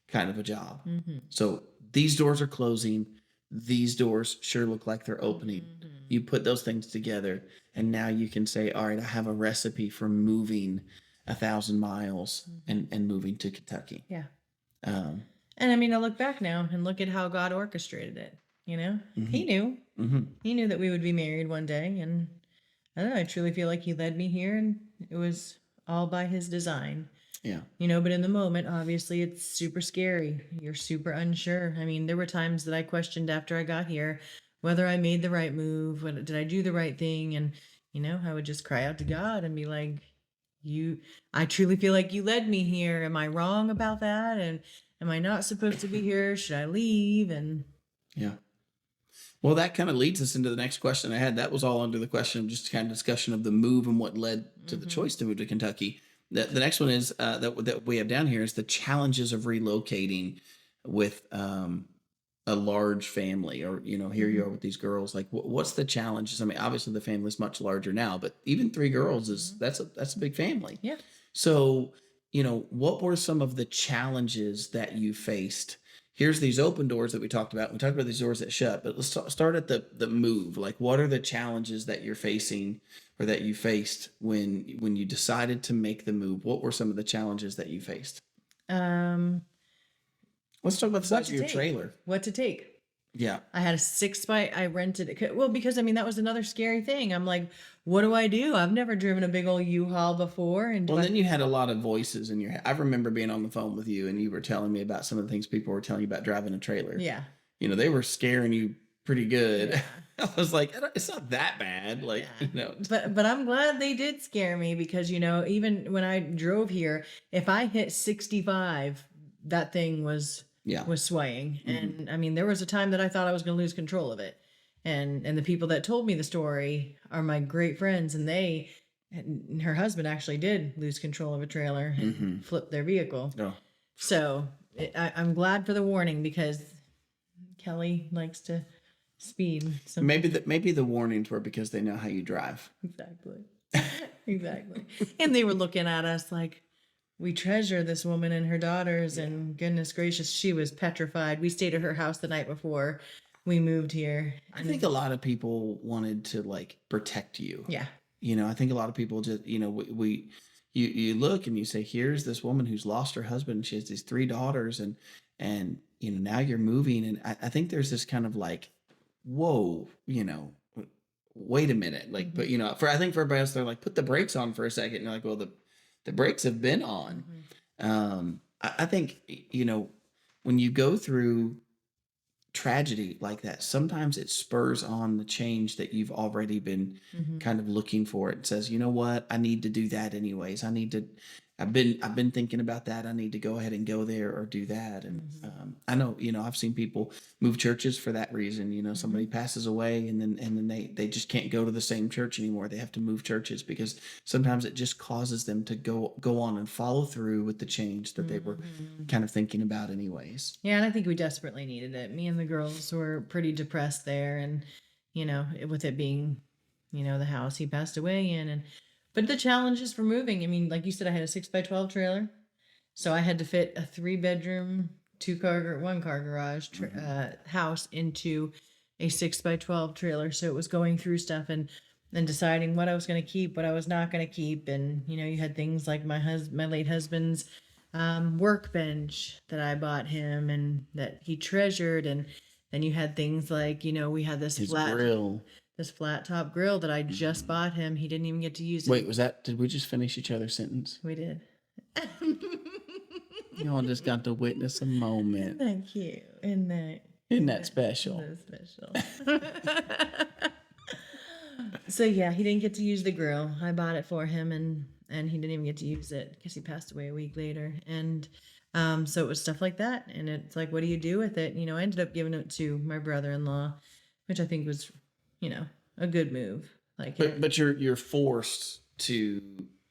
kind of a job. So these doors are closing. These doors sure look like they're opening. You put those things together, and now you can say, all right, I have a recipe for moving 1,000 miles and moving to Kentucky. Yeah. And I mean, I look back now and look at how God orchestrated it. He knew. He knew that we would be married one day, and I don't know, I truly feel like he led me here, and it was all by his design. Yeah. But in the moment, obviously, it's super scary. You're super unsure. I mean, there were times that I questioned after I got here whether I made the right move, did I do the right thing? And, I would just cry out to God and be like, I truly feel like you led me here. Am I wrong about that? And am I not supposed to be here? Should I leave? And yeah. Well, that kind of leads us into the next question I had. That was all under the question of just kind of discussion of the move and what led to the choice to move to Kentucky. The next one is that we have down here is the challenges of relocating with a large family, or here you are with these girls. Like, what's the challenges? I mean, obviously the family is much larger now, but even 3 girls that's a big family. Yeah. So what were some of the challenges that you faced? Here's these open doors that we talked about. We talked about these doors that shut, but let's start at the move. Like, what are the challenges that you're facing, or that you faced when you decided to make the move? What were some of the challenges that you faced? Let's talk about the size of your trailer. What to take? Yeah. I had a 6x. I rented it. Well, because that was another scary thing. I'm like, what do I do? I've never driven a big old U-Haul before. And then you had a lot of voices in your head. I remember being on the phone with you, and you were telling me about some of the things people were telling you about driving a trailer. Yeah. They were scaring you pretty good. Yeah. I was like, it's not that bad. Like, But I'm glad they did scare me, because, even when I drove here, if I hit 65, that thing was swaying. And I mean, there was a time that I thought I was going to lose control of it. And the people that told me the story are my great friends, and her husband actually did lose control of a trailer and flip their vehicle. Oh. So I'm glad for the warning, because Kelly likes to speed. So maybe the warnings were because they know how you drive. Exactly. And they were looking at us like, we treasure this woman and her daughters, and goodness gracious, she was petrified. We stayed at her house the night before we moved here. I think a lot of people wanted to protect you. Yeah. I think a lot of people just, you look and you say, here's this woman who's lost her husband, and she has these 3 daughters, and now you're moving. And I think there's this kind of whoa, wait a minute. But I think for everybody else, they're like, put the brakes on for a second. And you're like, well, the brakes have been on. I think, when you go through tragedy like that, sometimes it spurs on the change that you've already been kind of looking for. It says, you know what, I need to do that anyways. I've been thinking about that. I need to go ahead and go there or do that. And I know, I've seen people move churches for that reason. Somebody passes away and then they just can't go to the same church anymore. They have to move churches because sometimes it just causes them to go on and follow through with the change that they were kind of thinking about anyways. Yeah, and I think we desperately needed it. Me and the girls were pretty depressed there, and with it being, the house he passed away in, but the challenges for moving. I mean, like you said, I had a 6x12 trailer, so I had to fit a 3-bedroom, 1-car garage house into a 6x12 trailer. So it was going through stuff and deciding what I was going to keep, what I was not going to keep, and you had things like my late husband's workbench that I bought him and that he treasured, and then you had things like we had this flat top grill that I just bought him. He didn't even get to use it. Wait, did we just finish each other's sentence? We did. Y'all just got to witness a moment. Thank you. Isn't that special? That's special. So yeah, he didn't get to use the grill. I bought it for him, and he didn't even get to use it because he passed away a week later. And so it was stuff like that. And it's like, what do you do with it? I ended up giving it to my brother-in-law, which I think was, a good move. But you're forced to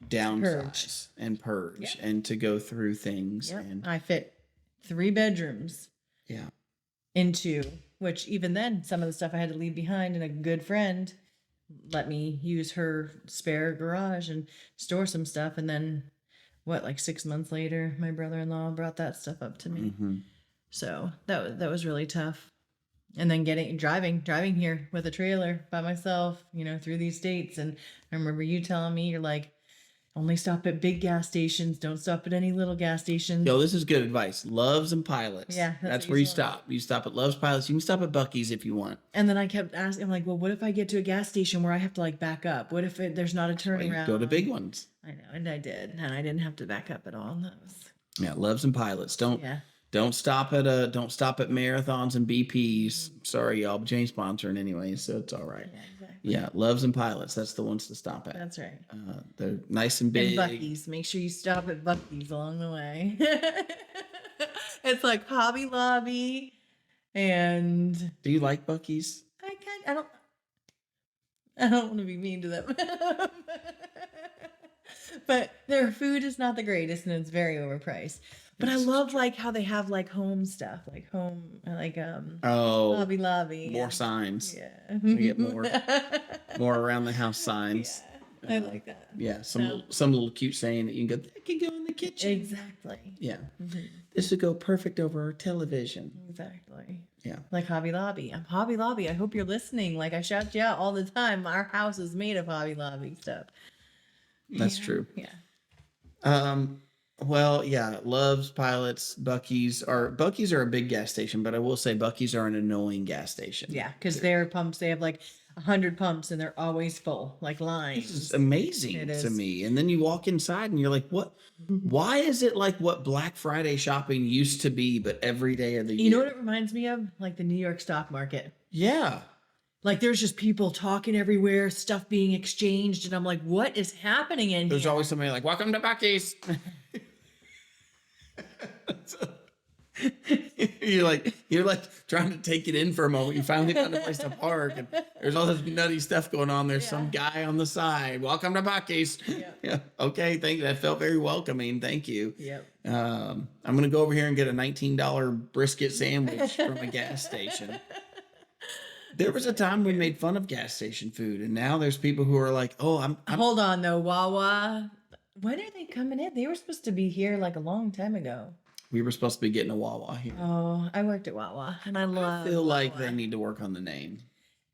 downsize and purge and to go through things. Yep. And I fit 3 bedrooms. Yeah. Into which even then some of the stuff I had to leave behind, and a good friend let me use her spare garage and store some stuff. And then 6 months later, my brother-in-law brought that stuff up to me. So that was really tough. And then driving here with a trailer by myself, through these states. And I remember you telling me, you're like, only stop at big gas stations. Don't stop at any little gas stations. Yo, this is good advice. Loves and Pilots. Yeah. That's where you stop. You stop at Loves, Pilots. You can stop at Buc-ee's if you want. And then I kept asking, I'm like, well, what if I get to a gas station where I have to back up? What if there's not a turning around? Go to big ones. I know. And I did. And I didn't have to back up at all. And that was... Yeah. Loves and Pilots. Don't stop at marathons and BPs. Sorry, y'all, but you ain't sponsoring anyway, so it's all right. Yeah, exactly. Yeah, Loves and Pilots. That's the ones to stop at. That's right. They're nice and big. And Buc-ee's. Make sure you stop at Buc-ee's along the way. It's like Hobby Lobby, and do you like Buc-ee's? I don't want to be mean to them. But their food is not the greatest, and it's very overpriced. But I love how they have home stuff, Hobby Lobby. More signs. Yeah. We get more around the house signs. Yeah, I like that. Yeah, some little cute saying that you can go, that can go in the kitchen. Exactly. Yeah. This would go perfect over our television. Exactly. Yeah. Like Hobby Lobby. I'm Hobby Lobby. I hope you're listening. I shout you out all the time. Our house is made of Hobby Lobby stuff. That's true. Yeah. Well, yeah, Loves, Pilots, Buc-ee's are a big gas station, but I will say Buc-ee's are an annoying gas station. Yeah, because their pumps, they have 100 pumps and they're always full, lines. This is amazing to me. And then you walk inside and you're like, what? Why is it like what Black Friday shopping used to be, but every day of the year? You know what it reminds me of? The New York stock market. Yeah. There's just people talking everywhere, stuff being exchanged, and I'm like, what is happening in here? There's always somebody like, welcome to Buc-ee's. You're like trying to take it in for a moment. You finally found a place to park, and there's all this nutty stuff going on. There's some guy on the side. Welcome to Buc-ee's. Yeah. Okay. Thank you. That felt very welcoming. Thank you. Yep. I'm gonna go over here and get a $19 brisket sandwich from a gas station. There was a time we made fun of gas station food, and now there's people who are like, "Oh, I'm." Hold on, though, Wawa. When are they coming in? They were supposed to be here a long time ago. We were supposed to be getting a Wawa here. Oh, I worked at Wawa, and I feel Wawa. like they need to work on the name.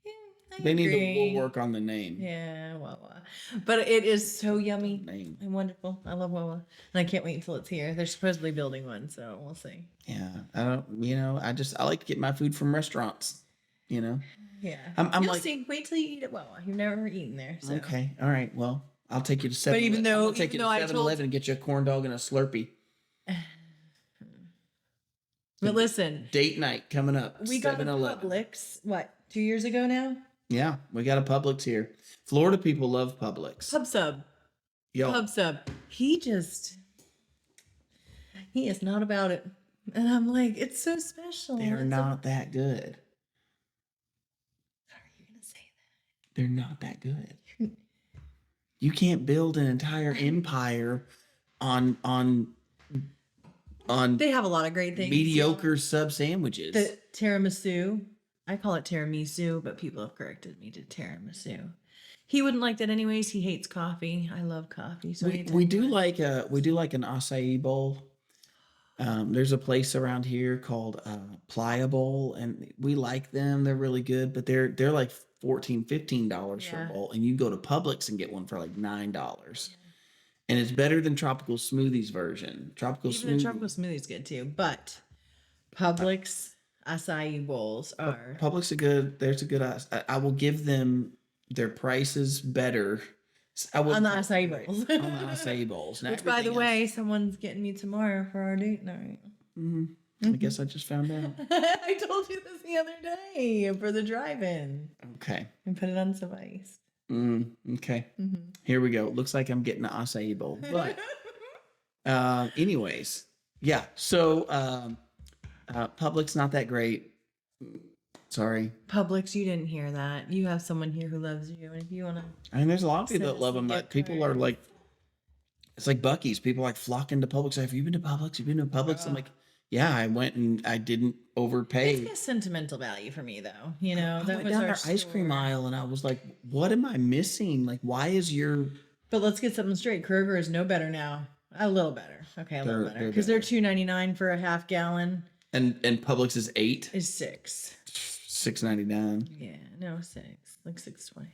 Yeah, They need to work on the name. Yeah, Wawa. But it is so yummy Name. and wonderful. I love Wawa, and I can't wait until it's here. They're supposedly building one, so we'll see. Yeah, I don't. I like to get my food from restaurants. Yeah. I'm wait till you eat at Wawa. You've never eaten there. So. Okay, all right. Well, I'll take you to 7. But even though I'll take you to 7-Eleven and get you a corn dog and a Slurpee. But listen, Date night coming up. we got a 7-Eleven. Publix, what, 2 years ago now? Yeah, we got a Publix here. Florida people love Publix. Pub Sub. Yo, Pub Sub. He is not about it. And I'm like, it's so special. they're It's not that good. How are you going to say that? They're not that good. You can't build an entire empire on They have a lot of great things. mediocre sub sandwiches. The tiramisu. I call it tiramisu, but people have corrected me to tiramisu. He wouldn't like that anyways. He hates coffee. I love coffee. So we do like an acai bowl. There's a place around here called Pliable, and we like them. They're really good, but they're like $14-15 for a bowl, and you go to Publix and get one for like $9. And it's better than Tropical Smoothies version. Even the tropical smoothie is good too, but Publix acai bowls are. Publix there's a good. I will give them their prices better. On the acai bowls. On the acai bowls. Which, by the way, someone's getting me tomorrow for our date night. I guess I just found out. I told you this the other day for the drive-in. Okay. And put it on some ice. Okay. Here we go. Looks like I'm getting an acai bowl. But anyways, yeah. So Publix not that great. Sorry. Publix, you didn't hear that. You have someone here who loves you, and if you want to. I mean, there's a lot of people that Send us love a them. gift People are card. like, it's like Buc-ee's. People like flocking to Publix. Have you been to Publix? You've been to Publix? I'm like, yeah, I went and I didn't overpay. It's got sentimental value for me, though. You know, I that went was down our their ice cream store. aisle and I was like, what am I missing? Like, why is your But let's get something straight. Kroger is no better now. A little better. Okay, a little They're better. Because they're $2.99 for a half gallon. and Publix is $8, Is $6. $6.99. Yeah, no, 6. Like $6.29.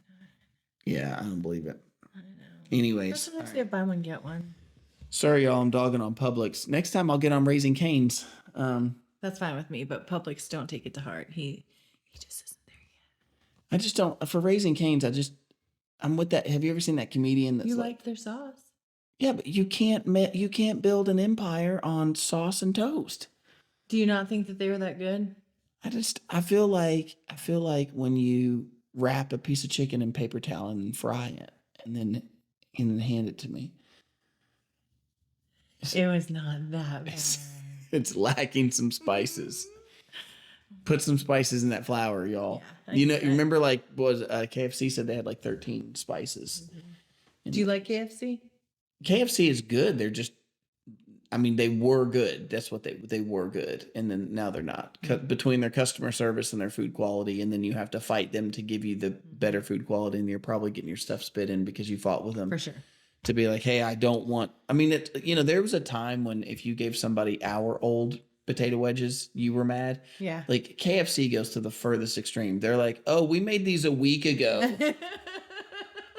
Yeah, I don't believe it. I don't know. Anyways, But sometimes they have buy one get one. sorry y'all, I'm dogging on Publix. Next time I'll get on Raising Cane's. That's fine with me, but Publix don't take it to heart. He just isn't there yet. I just don't for Raising Cane's. I'm with that. Have you ever seen that comedian that's You like, like their sauce? yeah, but you can't build an empire on sauce and toast. Do you not think that they were that good? I feel like when you wrap a piece of chicken in paper towel and fry it and then hand it to me. It was not that bad. It's lacking some spices. Put some spices in that flour, y'all. Yeah, you bet. remember like was KFC said they had like 13 spices. Do you like KFC? KFC is good. They're just, I mean, they were good. That's what they were good, and then now they're not. Between their customer service and their food quality, and then you have to fight them to give you the better food quality, and you're probably getting your stuff spit in because you fought with them. For sure. To be like, hey, I don't want. I mean, there was a time when if you gave somebody our old potato wedges, you were mad. Yeah. Like KFC goes to the furthest extreme. They're like, oh, we made these a week ago.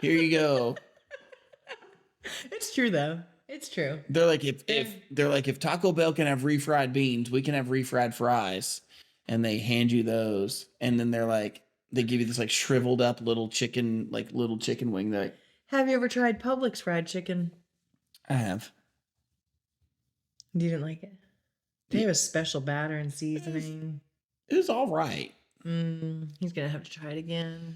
Here you go. It's true though. It's true. They're like, if Taco Bell can have refried beans, we can have refried fries, and they hand you those, and then they're like, they give you this like shriveled up little chicken wing. They're like, Have you ever tried Publix fried chicken? I have. You didn't like it? They have a special batter and seasoning. It was all right. He's gonna have to try it again.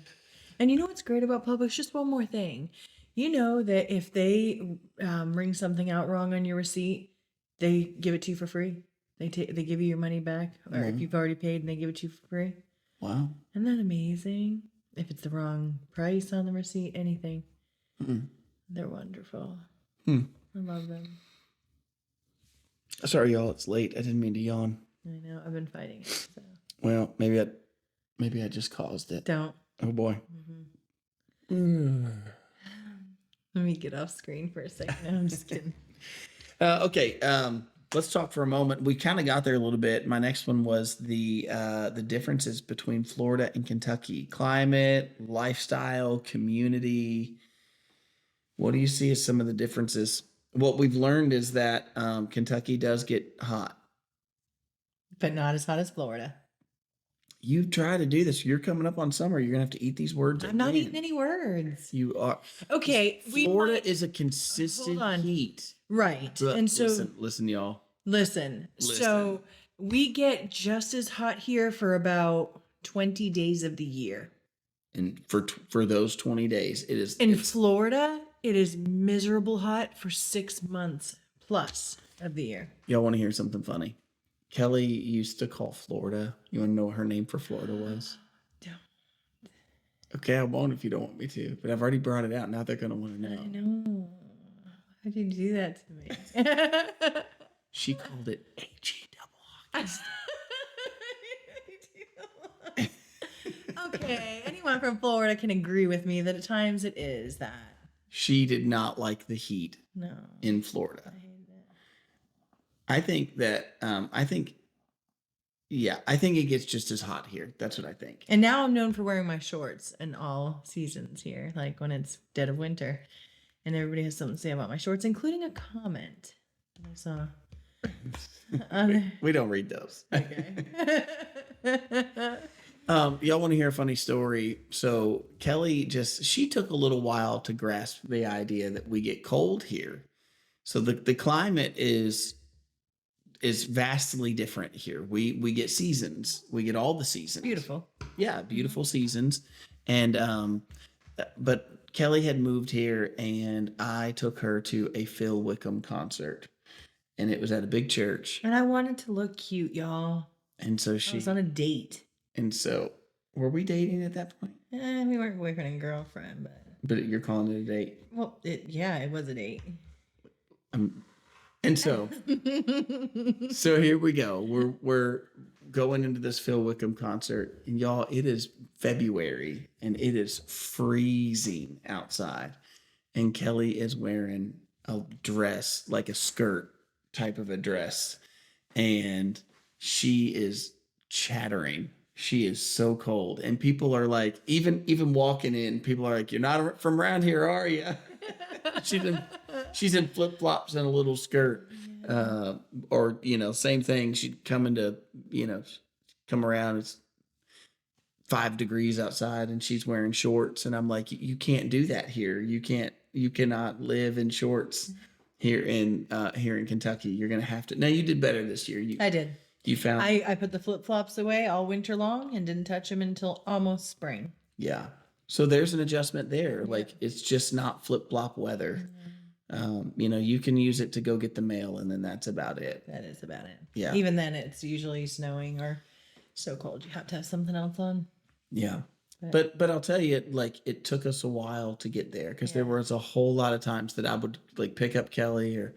And you know what's great about Publix? Just one more thing. You know that if they ring something out wrong on your receipt, they give it to you for free. They give you your money back, or if you've already paid and they give it to you for free. Wow. Isn't that amazing? If it's the wrong price on the receipt, anything. They're wonderful. I love them. Sorry, y'all. It's late. I didn't mean to yawn. I know. I've been fighting it. So. Well, maybe I just caused it. Don't. Oh boy. Let me get off screen for a second. I'm just kidding. Okay. Let's talk for a moment. We kind of got there a little bit. My next one was the differences between Florida and Kentucky: climate, lifestyle, community. What do you see as some of the differences? What we've learned is that Kentucky does get hot. But not as hot as Florida. You try to do this. You're coming up on summer. You're gonna have to eat these words. I'm not again. eating any words. You are. Okay. Florida is a consistent Hold on. heat. Right. But And so listen, y'all. listen. So We get just as hot here for about 20 days of the year. And for those 20 days, In Florida, it is miserable hot for 6 months plus of the year. Y'all want to hear something funny? Kelly used to call Florida. You want to know what her name for Florida was? Don't. Okay, I won't if you don't want me to, but I've already brought it out. Now they're going to want to know. I know. Why did you do that to me? She called it H-E-double-hockey. Okay, anyone from Florida can agree with me that at times it is that. She did not like the heat No. in Florida. I hate it. I think that, I think it gets just as hot here. That's what I think. And now I'm known for wearing my shorts in all seasons here, like when it's dead of winter. And everybody has something to say about my shorts, including a comment. I saw. We don't read those. Okay. Y'all want to hear a funny story? So Kelly she took a little while to grasp the idea that we get cold here. So the climate is vastly different here. We get seasons. We get all the seasons. Beautiful. Yeah, beautiful seasons. And but Kelly had moved here, and I took her to a Phil Wickham concert, and it was at a big church. And I wanted to look cute, y'all. And so I was on a date. And so, were we dating at that point? We weren't boyfriend and girlfriend, But you're calling it a date. well, it was a date. And so, so here we go. We're going into this Phil Wickham concert, and y'all, it is February, and it is freezing outside, and Kelly is wearing a dress, like a skirt type of a dress, and she is chattering. She is so cold, and people are like, even walking in, people are like, "You're not from around here, are you?" She's in flip flops and a little skirt, or same thing. She'd come come around. It's 5 degrees outside, and she's wearing shorts, and I'm like, "You can't do that here. You cannot live in shorts here in Kentucky. You're gonna have to." Now you did better this year. I did. You found. I put the flip flops away all winter long and didn't touch them until almost spring. Yeah. So there's an adjustment there. Like, it's just not flip flop weather. You can use it to go get the mail, and then that's about it. That is about it. Yeah. Even then, it's usually snowing or so cold you have to have something else on. Yeah. But I'll tell you, like, it took us a while to get there, because there was a whole lot of times that I would like pick up Kelly, or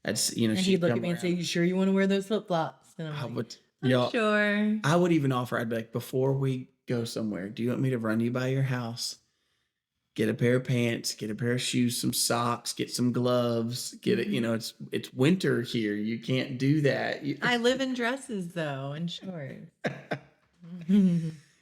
and he'd look at me and say, "You sure you want to wear those flip flops?" And I'm like, sure. I would even offer, I'd be like, "Before we go somewhere, do you want me to run you by your house? Get a pair of pants, get a pair of shoes, some socks, get some gloves, get it." It's winter here. You can't do that. I live in dresses though, and shorts.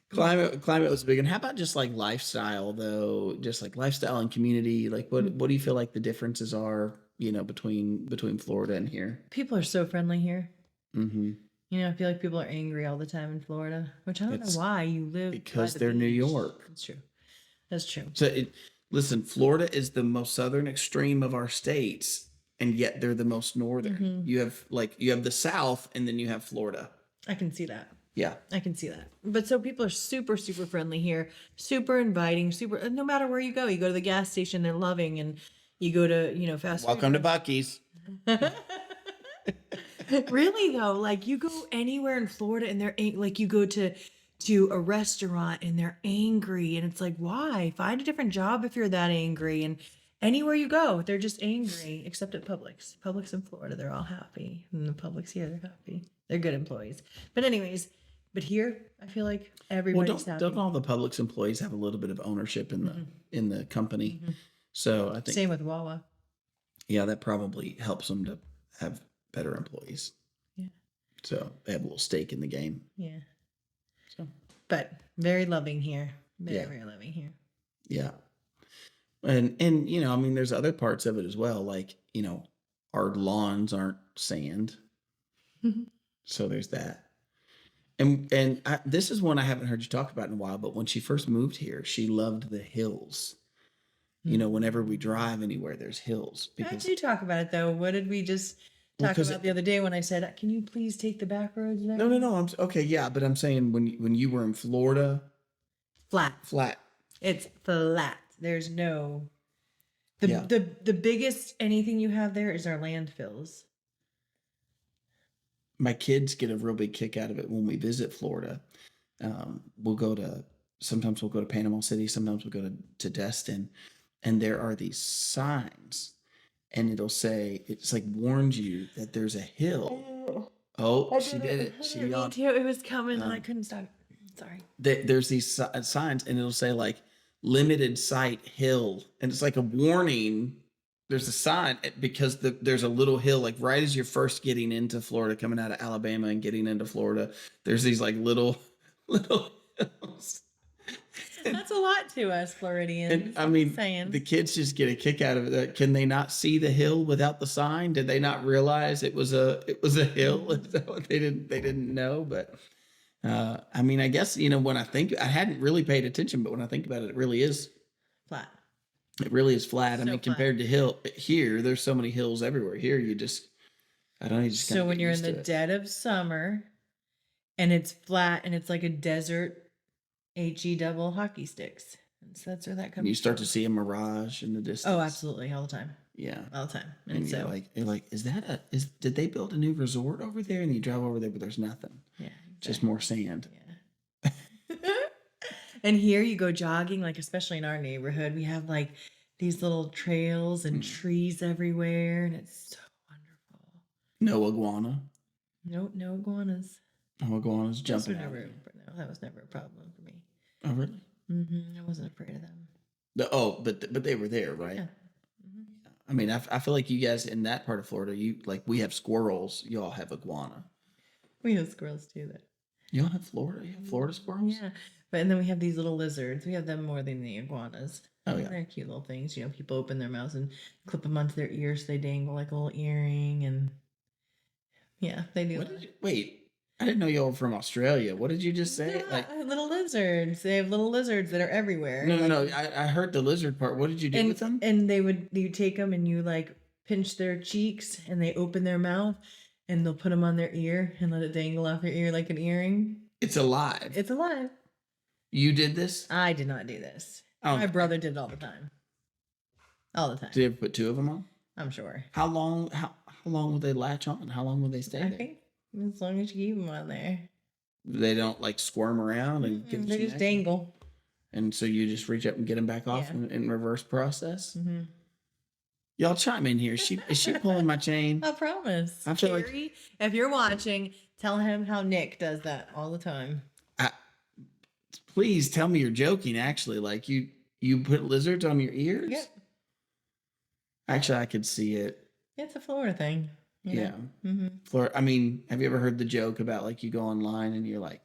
Climate was big. And how about just like lifestyle though? Just like lifestyle and community. Like what do you feel like the differences are, between Florida and here? People are so friendly here. Mm-hmm. I feel like people are angry all the time in Florida, which I don't know why. You live because by the they're New beach. York. That's true. That's true. So listen, Florida is the most southern extreme of our states, and yet they're the most northern. Mm-hmm. You have the South, and then you have Florida. I can see that. Yeah. I can see that. But so people are super, super friendly here, super inviting, no matter where you go to the gas station, they're loving, and you go to, fast food. Welcome to Buc-ee's. Really though, like you go anywhere in Florida and they're like, you go to a restaurant and they're angry, and it's like, why? Find a different job if you're that angry. And anywhere you go, they're just angry, except at Publix. Publix in Florida, they're all happy. And the Publix here, they're happy. They're good employees. But anyways, here, I feel like everybody's happy. Don't all the Publix employees have a little bit of ownership in the company? Mm-hmm. So I think same with Wawa. Yeah, that probably helps them to have better employees. Yeah. So they have a little stake in the game. Yeah. But very loving here. Very loving here. Yeah. And there's other parts of it as well. Like, our lawns aren't sand. So there's that. And this is one I haven't heard you talk about in a while, but when she first moved here, she loved the hills. Whenever we drive anywhere, there's hills. How'd you talk about it though? What did we just talk about the other day when I said, "Can you please take the back roads there?" No. Okay, yeah, but I'm saying when you were in Florida, flat. It's flat. There's no the Yeah. the biggest anything you have there is our landfills. My kids get a real big kick out of it when we visit Florida. Sometimes we'll go to Panama City, sometimes we'll go to Destin, and there are these signs, and it'll say, it's like warns you that there's a hill. Oh, she did it. She yawned. It was coming and I couldn't stop. Sorry. There's these signs, and it'll say like limited sight hill, and it's like a warning. There's a sign because there's a little hill, like right as you're first getting into Florida, coming out of Alabama and getting into Florida. There's these like little hills. That's a lot to us Floridians. And I mean, the kids just get a kick out of it. Can they not see the hill without the sign? Did they not realize it was a hill? Is that what they didn't know? But I mean, I guess, when I hadn't really paid attention, but when I think about it, it really is flat. It really is flat. So I mean, flat. compared to here, there's so many hills everywhere. Here, you just So when you're in the dead of summer and it's flat and it's like a desert HE double hockey sticks. And so that's where that comes from. You start to see a mirage in the distance. Oh, absolutely. All the time. Yeah. All the time. And you're like, did they build a new resort over there? And you drive over there, but there's nothing. Yeah. Exactly. Just more sand. Yeah. And here you go jogging, like especially in our neighborhood, we have like these little trails and trees everywhere, and it's so wonderful. No iguana. Nope, no iguanas. No iguanas jumping out. No, that was never a problem for me. Oh, really? Mm-hmm. I wasn't afraid of them. But they were there, right? Yeah. I mean, I feel like you guys in that part of Florida, we have squirrels. You all have iguana. We have squirrels too, though. You don't have Florida? You have Florida squirrels? Yeah. And then we have these little lizards. We have them more than the iguanas. Oh, yeah. They're cute little things. People open their mouths and clip them onto their ears so they dangle like a little earring. And yeah, they do. Wait, I didn't know y'all were from Australia. What did you just say? Yeah, little lizards. They have little lizards that are everywhere. No. I heard the lizard part. What did you do with them? And you take them and you like pinch their cheeks and they open their mouth and they'll put them on their ear and let it dangle off their ear like an earring. It's alive. It's alive. You did this? I did not do this. Oh. My brother did it all the time. All the time. Did you ever put two of them on? I'm sure. How long will they latch on? How long will they stay there? I think as long as you keep them on there. They don't like squirm around and get they just dangle. And so you just reach up and get them back off in reverse process. Mm-hmm. Y'all chime in here. Is she pulling my chain? I promise. I feel Carrie, if you're watching, tell him how Nick does that all the time. Please tell me you're joking. Actually, like you put lizards on your ears. Yep. Actually, I could see it. It's a Florida thing. Yeah. Mm-hmm. Florida. I mean, have you ever heard the joke about like you go online and you're like,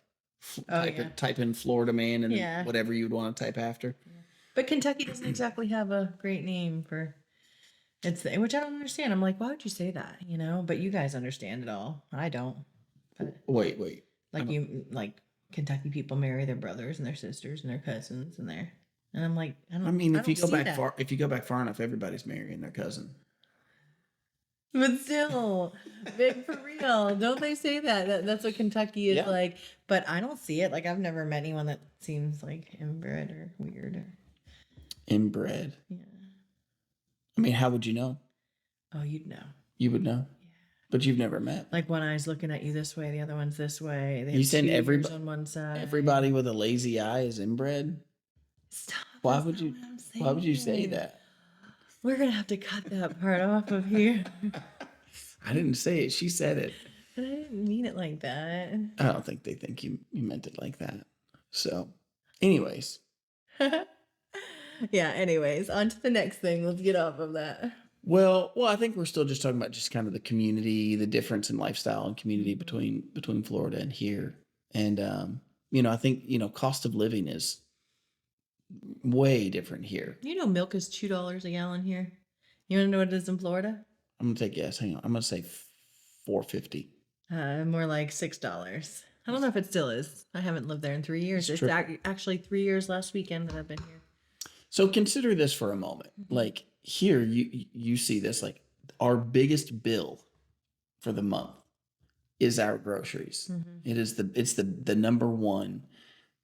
type in Florida man and then whatever you'd want to type after. Yeah. But Kentucky doesn't exactly have a great name for which I don't understand. I'm like, why would you say that? But you guys understand it all. I don't. But wait. Like Kentucky people marry their brothers and their sisters and their cousins and I'm like, if you go back far enough, everybody's marrying their cousin. But still, big for real. Don't they say that? That's what Kentucky is like. But I don't see it. Like, I've never met anyone that seems like inbred or weird or inbred. Yeah. I mean, how would you know? Oh, you'd know. You would know. Yeah. But you've never met. Like one eye's looking at you this way, the other one's this way. You saying everybody on one side? Everybody with a lazy eye is inbred? Stop. Why would you say that? We're gonna have to cut that part off of here. I didn't say it. She said it. But I didn't mean it like that. I don't think they think you meant it like that. So, anyways. Yeah, anyways, on to the next thing. Let's get off of that. Well, I think we're still just talking about just kind of the community, the difference in lifestyle and community between Florida and here. And, I think, cost of living is way different here. Milk is $2 a gallon here. You want to know what it is in Florida? I'm going to take a guess. Hang on. I'm going to say $4.50. More like $6. I don't know if it still is. I haven't lived there in 3 years. It's actually 3 years last weekend that I've been here. So consider this for a moment. Like here, you see this, like our biggest bill for the month is our groceries. It's the number one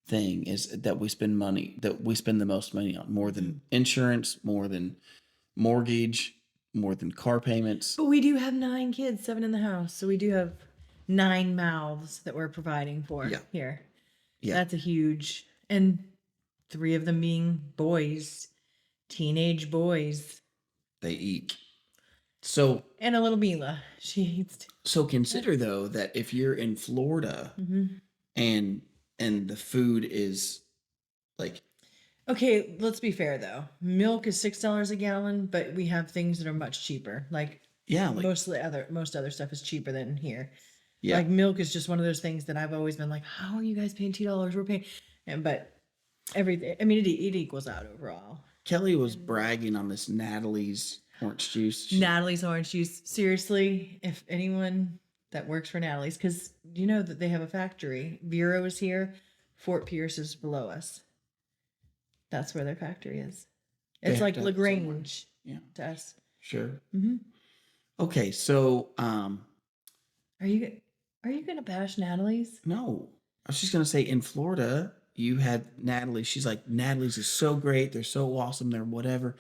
thing is that we spend the most money on, more than insurance, more than mortgage, more than car payments. But we do have 9 kids, 7 in the house. So we do have 9 mouths that we're providing for here. Yeah. That's a huge, and 3 of them being boys, teenage boys. They eat. So, and a little Mila. She eats too. So consider though that if you're in Florida and the food is like, okay, let's be fair though. Milk is $6 a gallon, but we have things that are much cheaper. Like most other stuff is cheaper than here. Yeah. Like milk is just one of those things that I've always been like, how are you guys paying $2? We're paying, but everything. I mean, it equals out overall. Kelly was bragging on this Natalie's orange juice. Natalie's orange juice. Seriously, if anyone that works for Natalie's, because you know that they have a factory. Vero is here. Fort Pierce is below us. That's where their factory is. It's like LaGrange to us. Sure. Okay, so are you gonna bash Natalie's? No, I was just gonna say in Florida you had Natalie. She's like, Natalie's is so great. They're so awesome. They're whatever.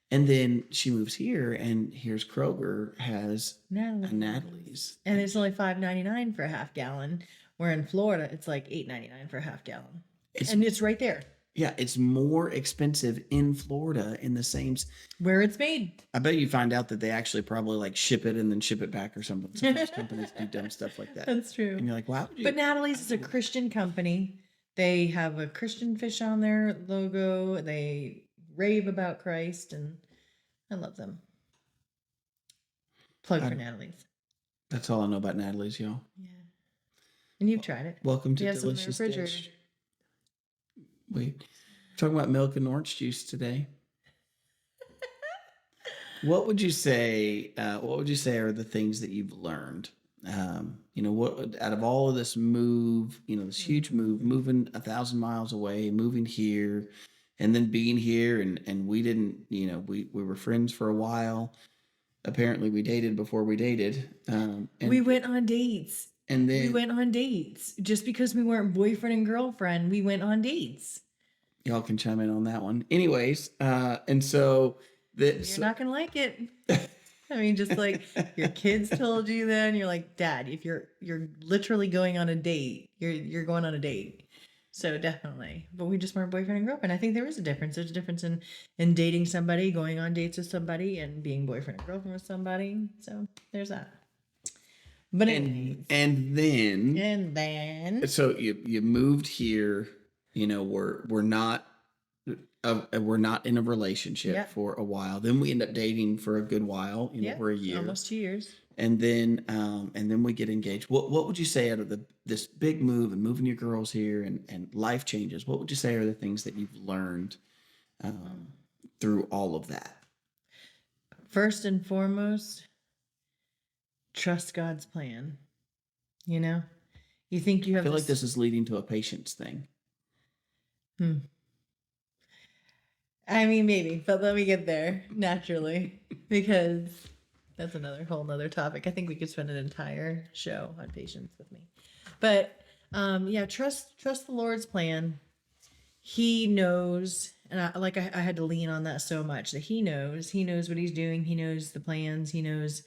And then she moves here, and here's Kroger has a Natalie's, and it's only $5.99 for a half gallon. Where in Florida, it's like $8.99 for a half gallon, and it's right there. Yeah, it's more expensive in Florida in the same where it's made. I bet you find out that they actually probably like ship it and then ship it back or something. Sometimes companies do dumb stuff like that. That's true. And you're like, wow. But Natalie's is a Christian company. They have a Christian fish on their logo. They rave about Christ, and I love them. Plug for Natalie's. That's all I know about Natalie's, y'all. Yeah. And you've tried it. Welcome to Delicious Dish. We're talking about milk and orange juice today. What would you say are the things that you've learned? What out of all of this move, this huge move, moving 1,000 miles away, moving here, and then being here, and we didn't, we were friends for a while. Apparently, we dated before we dated. And we went on dates. And then we went on dates. Just because we weren't boyfriend and girlfriend, we went on dates. Y'all can chime in on that one. Anyways, and so you're not gonna like it. I mean, just like your kids told you then, you're like, Dad, if you're literally going on a date, you're going on a date. So definitely. But we just weren't boyfriend and girlfriend. I think there is a difference. There's a difference in dating somebody, going on dates with somebody, and being boyfriend and girlfriend with somebody. So there's that. But and then so you moved here, we're not in a relationship for a while. Then we end up dating for a good while, for a year, almost 2 years. And then we get engaged. What would you say out of this big move and moving your girls here and life changes? What would you say are the things that you've learned through all of that? First and foremost, trust God's plan. You think you have. I feel like this is leading to a patience thing. I mean, maybe, but let me get there naturally, because that's whole nother topic. I think we could spend an entire show on patience with me. But trust the Lord's plan. He knows, and I had to lean on that so much, that He knows what He's doing. He knows the plans. He knows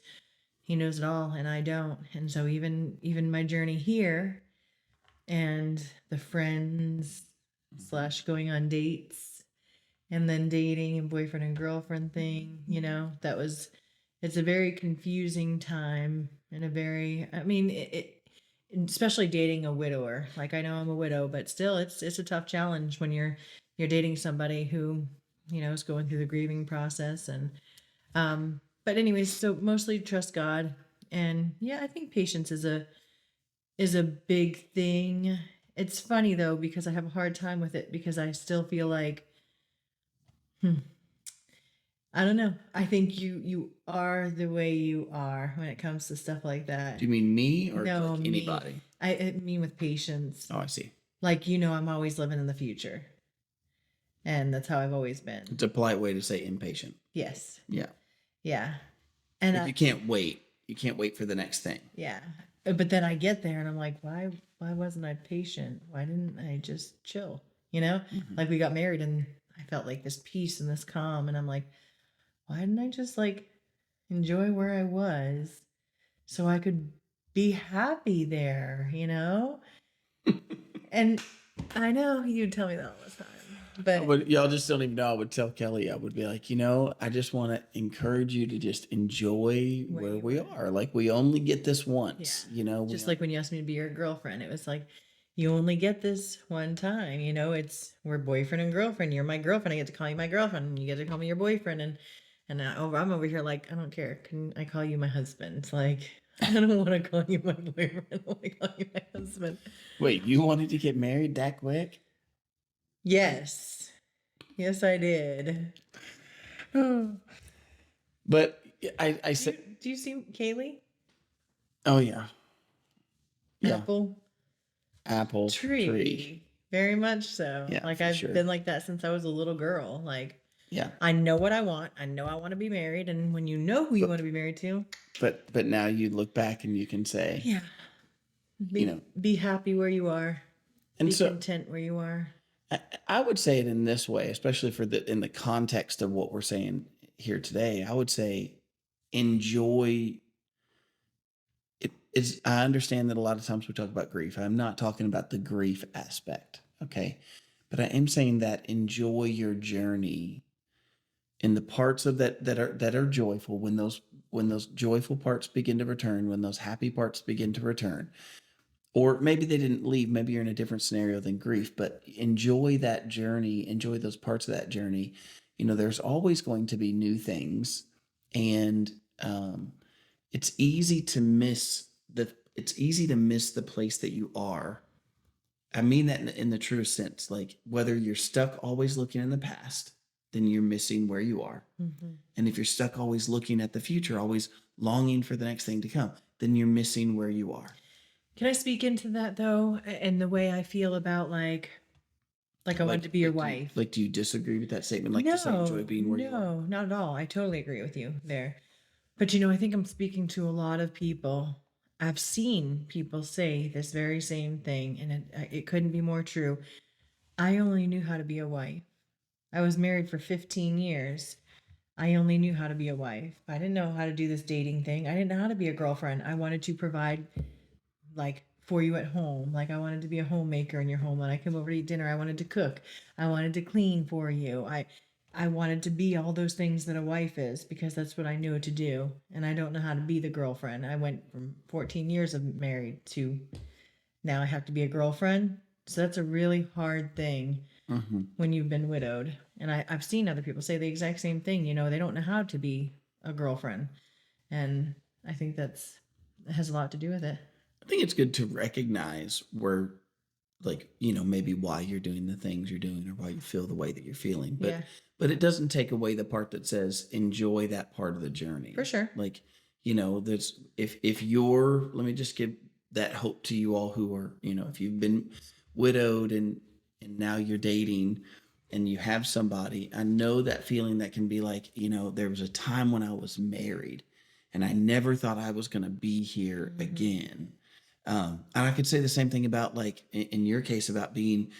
it all, and I don't. And so even my journey here, and the friends / going on dates, and then dating and boyfriend and girlfriend thing, it's a very confusing time, and especially dating a widower. Like, I know I'm a widow, but still it's a tough challenge when you're dating somebody who, is going through the grieving process. And, but anyways, so mostly trust God. And I think patience is a big thing. It's funny though, because I have a hard time with it, because I still feel like, I don't know. I think you are the way you are when it comes to stuff like that. Do you mean me or no, like anybody? I mean with patience. Oh, I see. Like, I'm always living in the future. And that's how I've always been. It's a polite way to say impatient. Yes. Yeah. Yeah. And if you can't wait, you can't wait for the next thing. Yeah. But then I get there and I'm like, why wasn't I patient? Why didn't I just chill? You know? Mhm. Like we got married and I felt like this peace and this calm and I'm like, why didn't I just like enjoy where I was so I could be happy there, you know? And I know you tell me that all the time. But But y'all just don't even know. I would tell Kelly, I would be like, I just want to encourage you to just enjoy where where you we are. are. Like we only get this Yeah. once, Just like when you asked me to be your girlfriend, it was like, you only get this one time. You know, we're boyfriend and girlfriend. You're my girlfriend. I get to call you my girlfriend, and you get to call me your boyfriend. I'm over here like, I don't care. Can I call you my husband? It's like, I don't want to call you my boyfriend. I want to call you my husband. Wait, you wanted to get married that quick? Yes. Yes, I did. But I said, Do you see Kaylee? oh yeah, yeah, Apple apple tree. Very much so. Yeah, Like for I've sure. been like that since I was a little girl. Like Yeah, I know what I want. I know I want to be married. And when you know who you but want to be married to, but now you look back and you can say, yeah, be happy where you are. and Be so content where you are. I would say it in this way, especially in the context of what we're saying here today. I would say enjoy it. Is I understand that a lot of times we talk about grief. I'm not talking about the grief aspect, okay, but I am saying that enjoy your journey in the parts of that are joyful. When those joyful parts begin to return, when those happy parts begin to return, or maybe they didn't leave, maybe you're in a different scenario than grief, but enjoy that journey, enjoy those parts of that journey. There's always going to be new things, and it's easy to miss the place that you are. I mean that in the truest sense. Like whether you're stuck always looking in the past, then you're missing where you are. Mm-hmm. And if you're stuck always looking at the future, always longing for the next thing to come, then you're missing where you are. Can I speak into that though? And the way I feel about like I wanted to be your wife. Do you disagree with that statement? Like to say enjoy being where you are? No, not at all. I totally agree with you there. But I think I'm speaking to a lot of people. I've seen people say this very same thing, and it couldn't be more true. I only knew how to be a wife. I was married for 15 years. I only knew how to be a wife. I didn't know how to do this dating thing. I didn't know how to be a girlfriend. I wanted to provide like for you at home. Like I wanted to be a homemaker in your home. When I come over to eat dinner, I wanted to cook. I wanted to clean for you. I wanted to be all those things that a wife is because that's what I knew to do. And I don't know how to be the girlfriend. I went from 14 years of married to now I have to be a girlfriend. So that's a really hard thing Mm-hmm. when you've been widowed. And I've seen other people say the exact same thing. They don't know how to be a girlfriend. And I think it has a lot to do with it. I think it's good to recognize where, maybe why you're doing the things you're doing or why you feel the way that you're feeling. But Yeah. but it doesn't take away the part that says enjoy that part of the journey. For sure. There's if you're let me just give that hope to you all who are, if you've been widowed and now you're dating and you have somebody, I know that feeling that can be like, there was a time when I was married and I never thought I was going to be here again. And I could say the same thing about like in your case about being,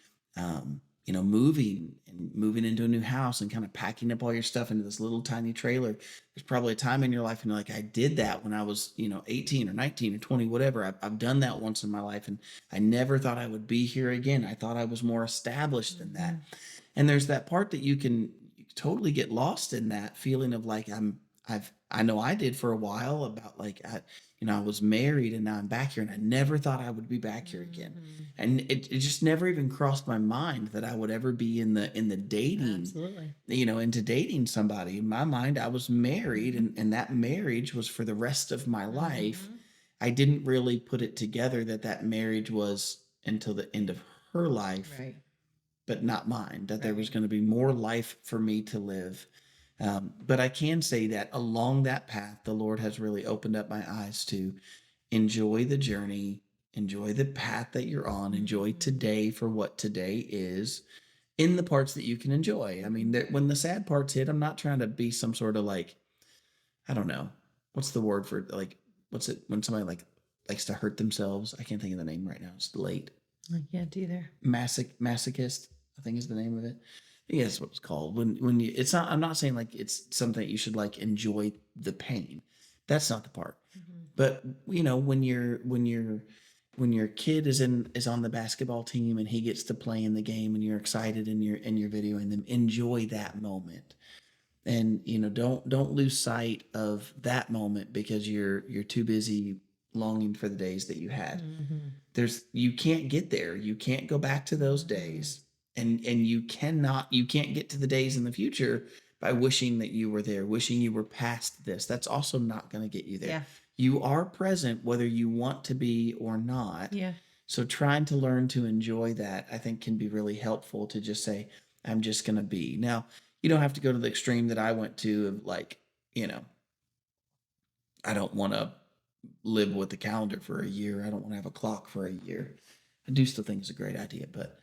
moving into a new house and kind of packing up all your stuff into this little tiny trailer. There's probably a time in your life and you're like, I did that when I was, 18 or 19 or 20, whatever. I've done that once in my life and I never thought I would be here again. I thought I was more established than that. And there's that part that you can totally get lost in that feeling of like, I know I did for a while about like, I was married and now I'm back here and I never thought I would be back here again. And it just never even crossed my mind that I would ever be in the dating, Absolutely. Into dating somebody. In my mind, I was married and that marriage was for the rest of my life. I didn't really put it together that marriage was until the end of her life, Right. but not mine, that there was going to be more life for me to live. But I can say that along that path, the Lord has really opened up my eyes to enjoy the journey, enjoy the path that you're on, enjoy today for what today is in the parts that you can enjoy. I mean, when the sad parts hit, I'm not trying to be some sort of like, I don't know, what's the word for like what's it when somebody like likes to hurt themselves? I can't think of the name right now. It's late. I can't either. Masochist, I think is the name of it. I think that's what it's called. When you, it's not. I'm not saying like it's something that you should like enjoy the pain. That's not the part. But you know, when your kid is on the basketball team and he gets to play in the game and you're excited and you're videoing them, enjoy that moment. And you know, don't lose sight of that moment because you're too busy longing for the days that you had. You can't get there. You can't go back to those days. And you can't get to the days in the future by wishing that you were there, wishing you were past this. That's also not going to get you there. Yeah. You are present whether you want to be or not. Yeah. So trying to learn to enjoy that, I think, can be really helpful to just say, I'm just going to be. Now, you don't have to go to the extreme that I went to of like, you know, I don't want to live with the calendar for a year. I don't want to have a clock for a year. I do still think it's a great idea, but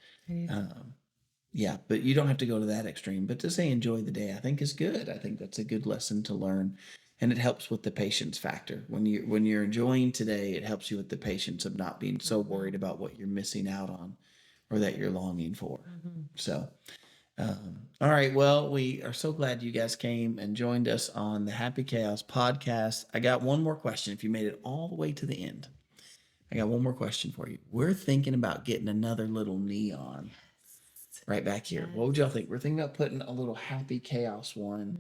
yeah, but you don't have to go to that extreme. But to say enjoy the day, I think is good. I think that's a good lesson to learn, and it helps with the patience factor. When you're enjoying today, it helps you with the patience of not being so worried about what you're missing out on, or that you're longing for. So, all right. Well, we are so glad you guys came and joined us on the Happy Chaos podcast. I got one more question. If you made it all the way to the end, I got one more question for you. We're thinking about getting another little neon right back here. What would y'all think? We're thinking about putting a little Happy Chaos one.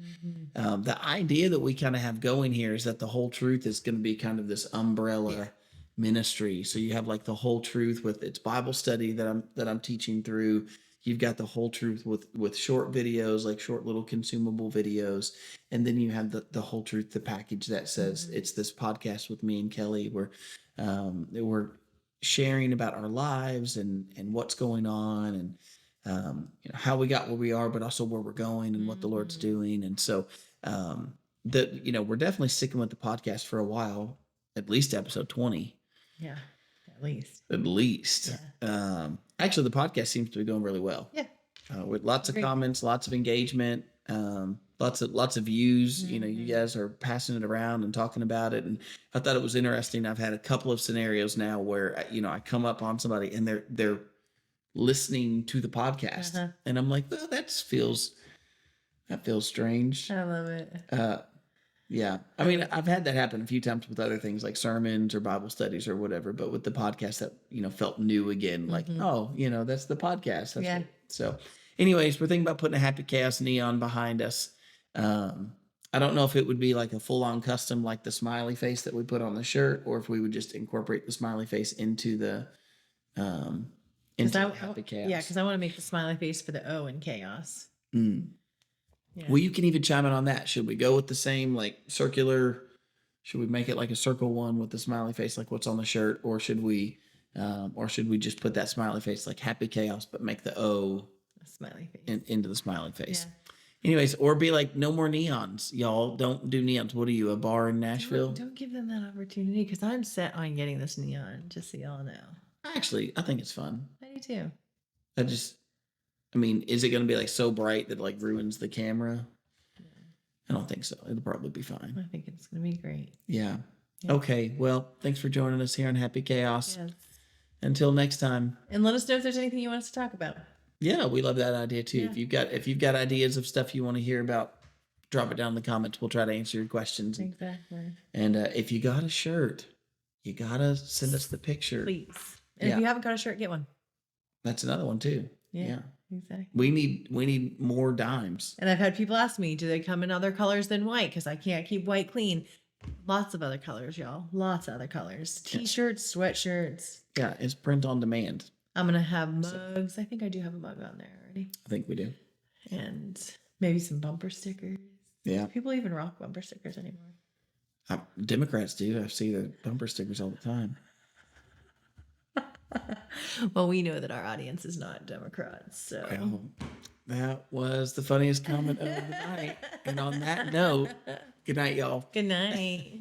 The idea that we kind of have going here is that the Whole Truth is going to be kind of this umbrella ministry. So you have like the Whole Truth with its Bible study that I'm teaching through. You've got the Whole Truth with short videos, like short little consumable videos. And then you have the Whole Truth, the package that says it's this podcast with me and Kelly where we're sharing about our lives and what's going on and you know, how we got where we are, but also where we're going and what the Lord's doing. And so you know, we're definitely sticking with the podcast for a while, at least episode 20. Yeah, at least. At least. Yeah. Actually, the podcast seems to be going really well. Yeah. With lots of comments, lots of engagement, lots of views. You know, you guys are passing it around and talking about it. And I thought it was interesting. I've had a couple of scenarios now where, you know, I come up on somebody and they're listening to the podcast and I'm like, well, that feels strange. I love it. Yeah. I mean, I've had that happen a few times with other things like sermons or Bible studies or whatever, but with the podcast that, you know, felt new again, like, oh, you know, that's the podcast. That's so anyways, we're thinking about putting a Happy Chaos neon behind us. I don't know if it would be like a full on custom, like the smiley face that we put on the shirt, or if we would just incorporate the smiley face into the, Happy Chaos. Yeah, because I want to make the smiley face for the O in chaos. Yeah. Well, you can even chime in on that. Should we go with the same like circular? Should we make it like a circle one with the smiley face, like what's on the shirt, or should we just put that smiley face like Happy Chaos, but make the O a smiley face into the smiley face? Yeah. Anyways, or be like no more neons, y'all. Don't do neons. What are you, a bar in Nashville? Don't give them that opportunity because I'm set on getting this neon. Just so y'all know. Actually, I think it's fun. I do too. I mean, is it going to be like so bright that like ruins the camera? I don't think so. It'll probably be fine. I think it's going to be great. Yeah. Okay. Well, thanks for joining us here on Happy Chaos. Yes. Until next time. And let us know if there's anything you want us to talk about. Yeah, we love that idea too. Yeah. If you've got ideas of stuff you want to hear about, drop it down in the comments. We'll try to answer your questions. Exactly. And if you got a shirt, you gotta send us the picture, please. And if you haven't got a shirt, get one. That's another one too. Yeah. Exactly. We need more dimes. And I've had people ask me, do they come in other colors than white? Because I can't keep white clean. Lots of other colors, y'all. Lots of other colors. T-shirts, sweatshirts. Yeah, it's print on demand. I'm going to have mugs. I think I do have a mug on there already. I think we do. And maybe some bumper stickers. Yeah. Do people even rock bumper stickers anymore? Democrats do. I see the bumper stickers all the time. Well, we know that our audience is not Democrats, so. Well, that was the funniest comment of the night. And on that note, good night, y'all. Good night.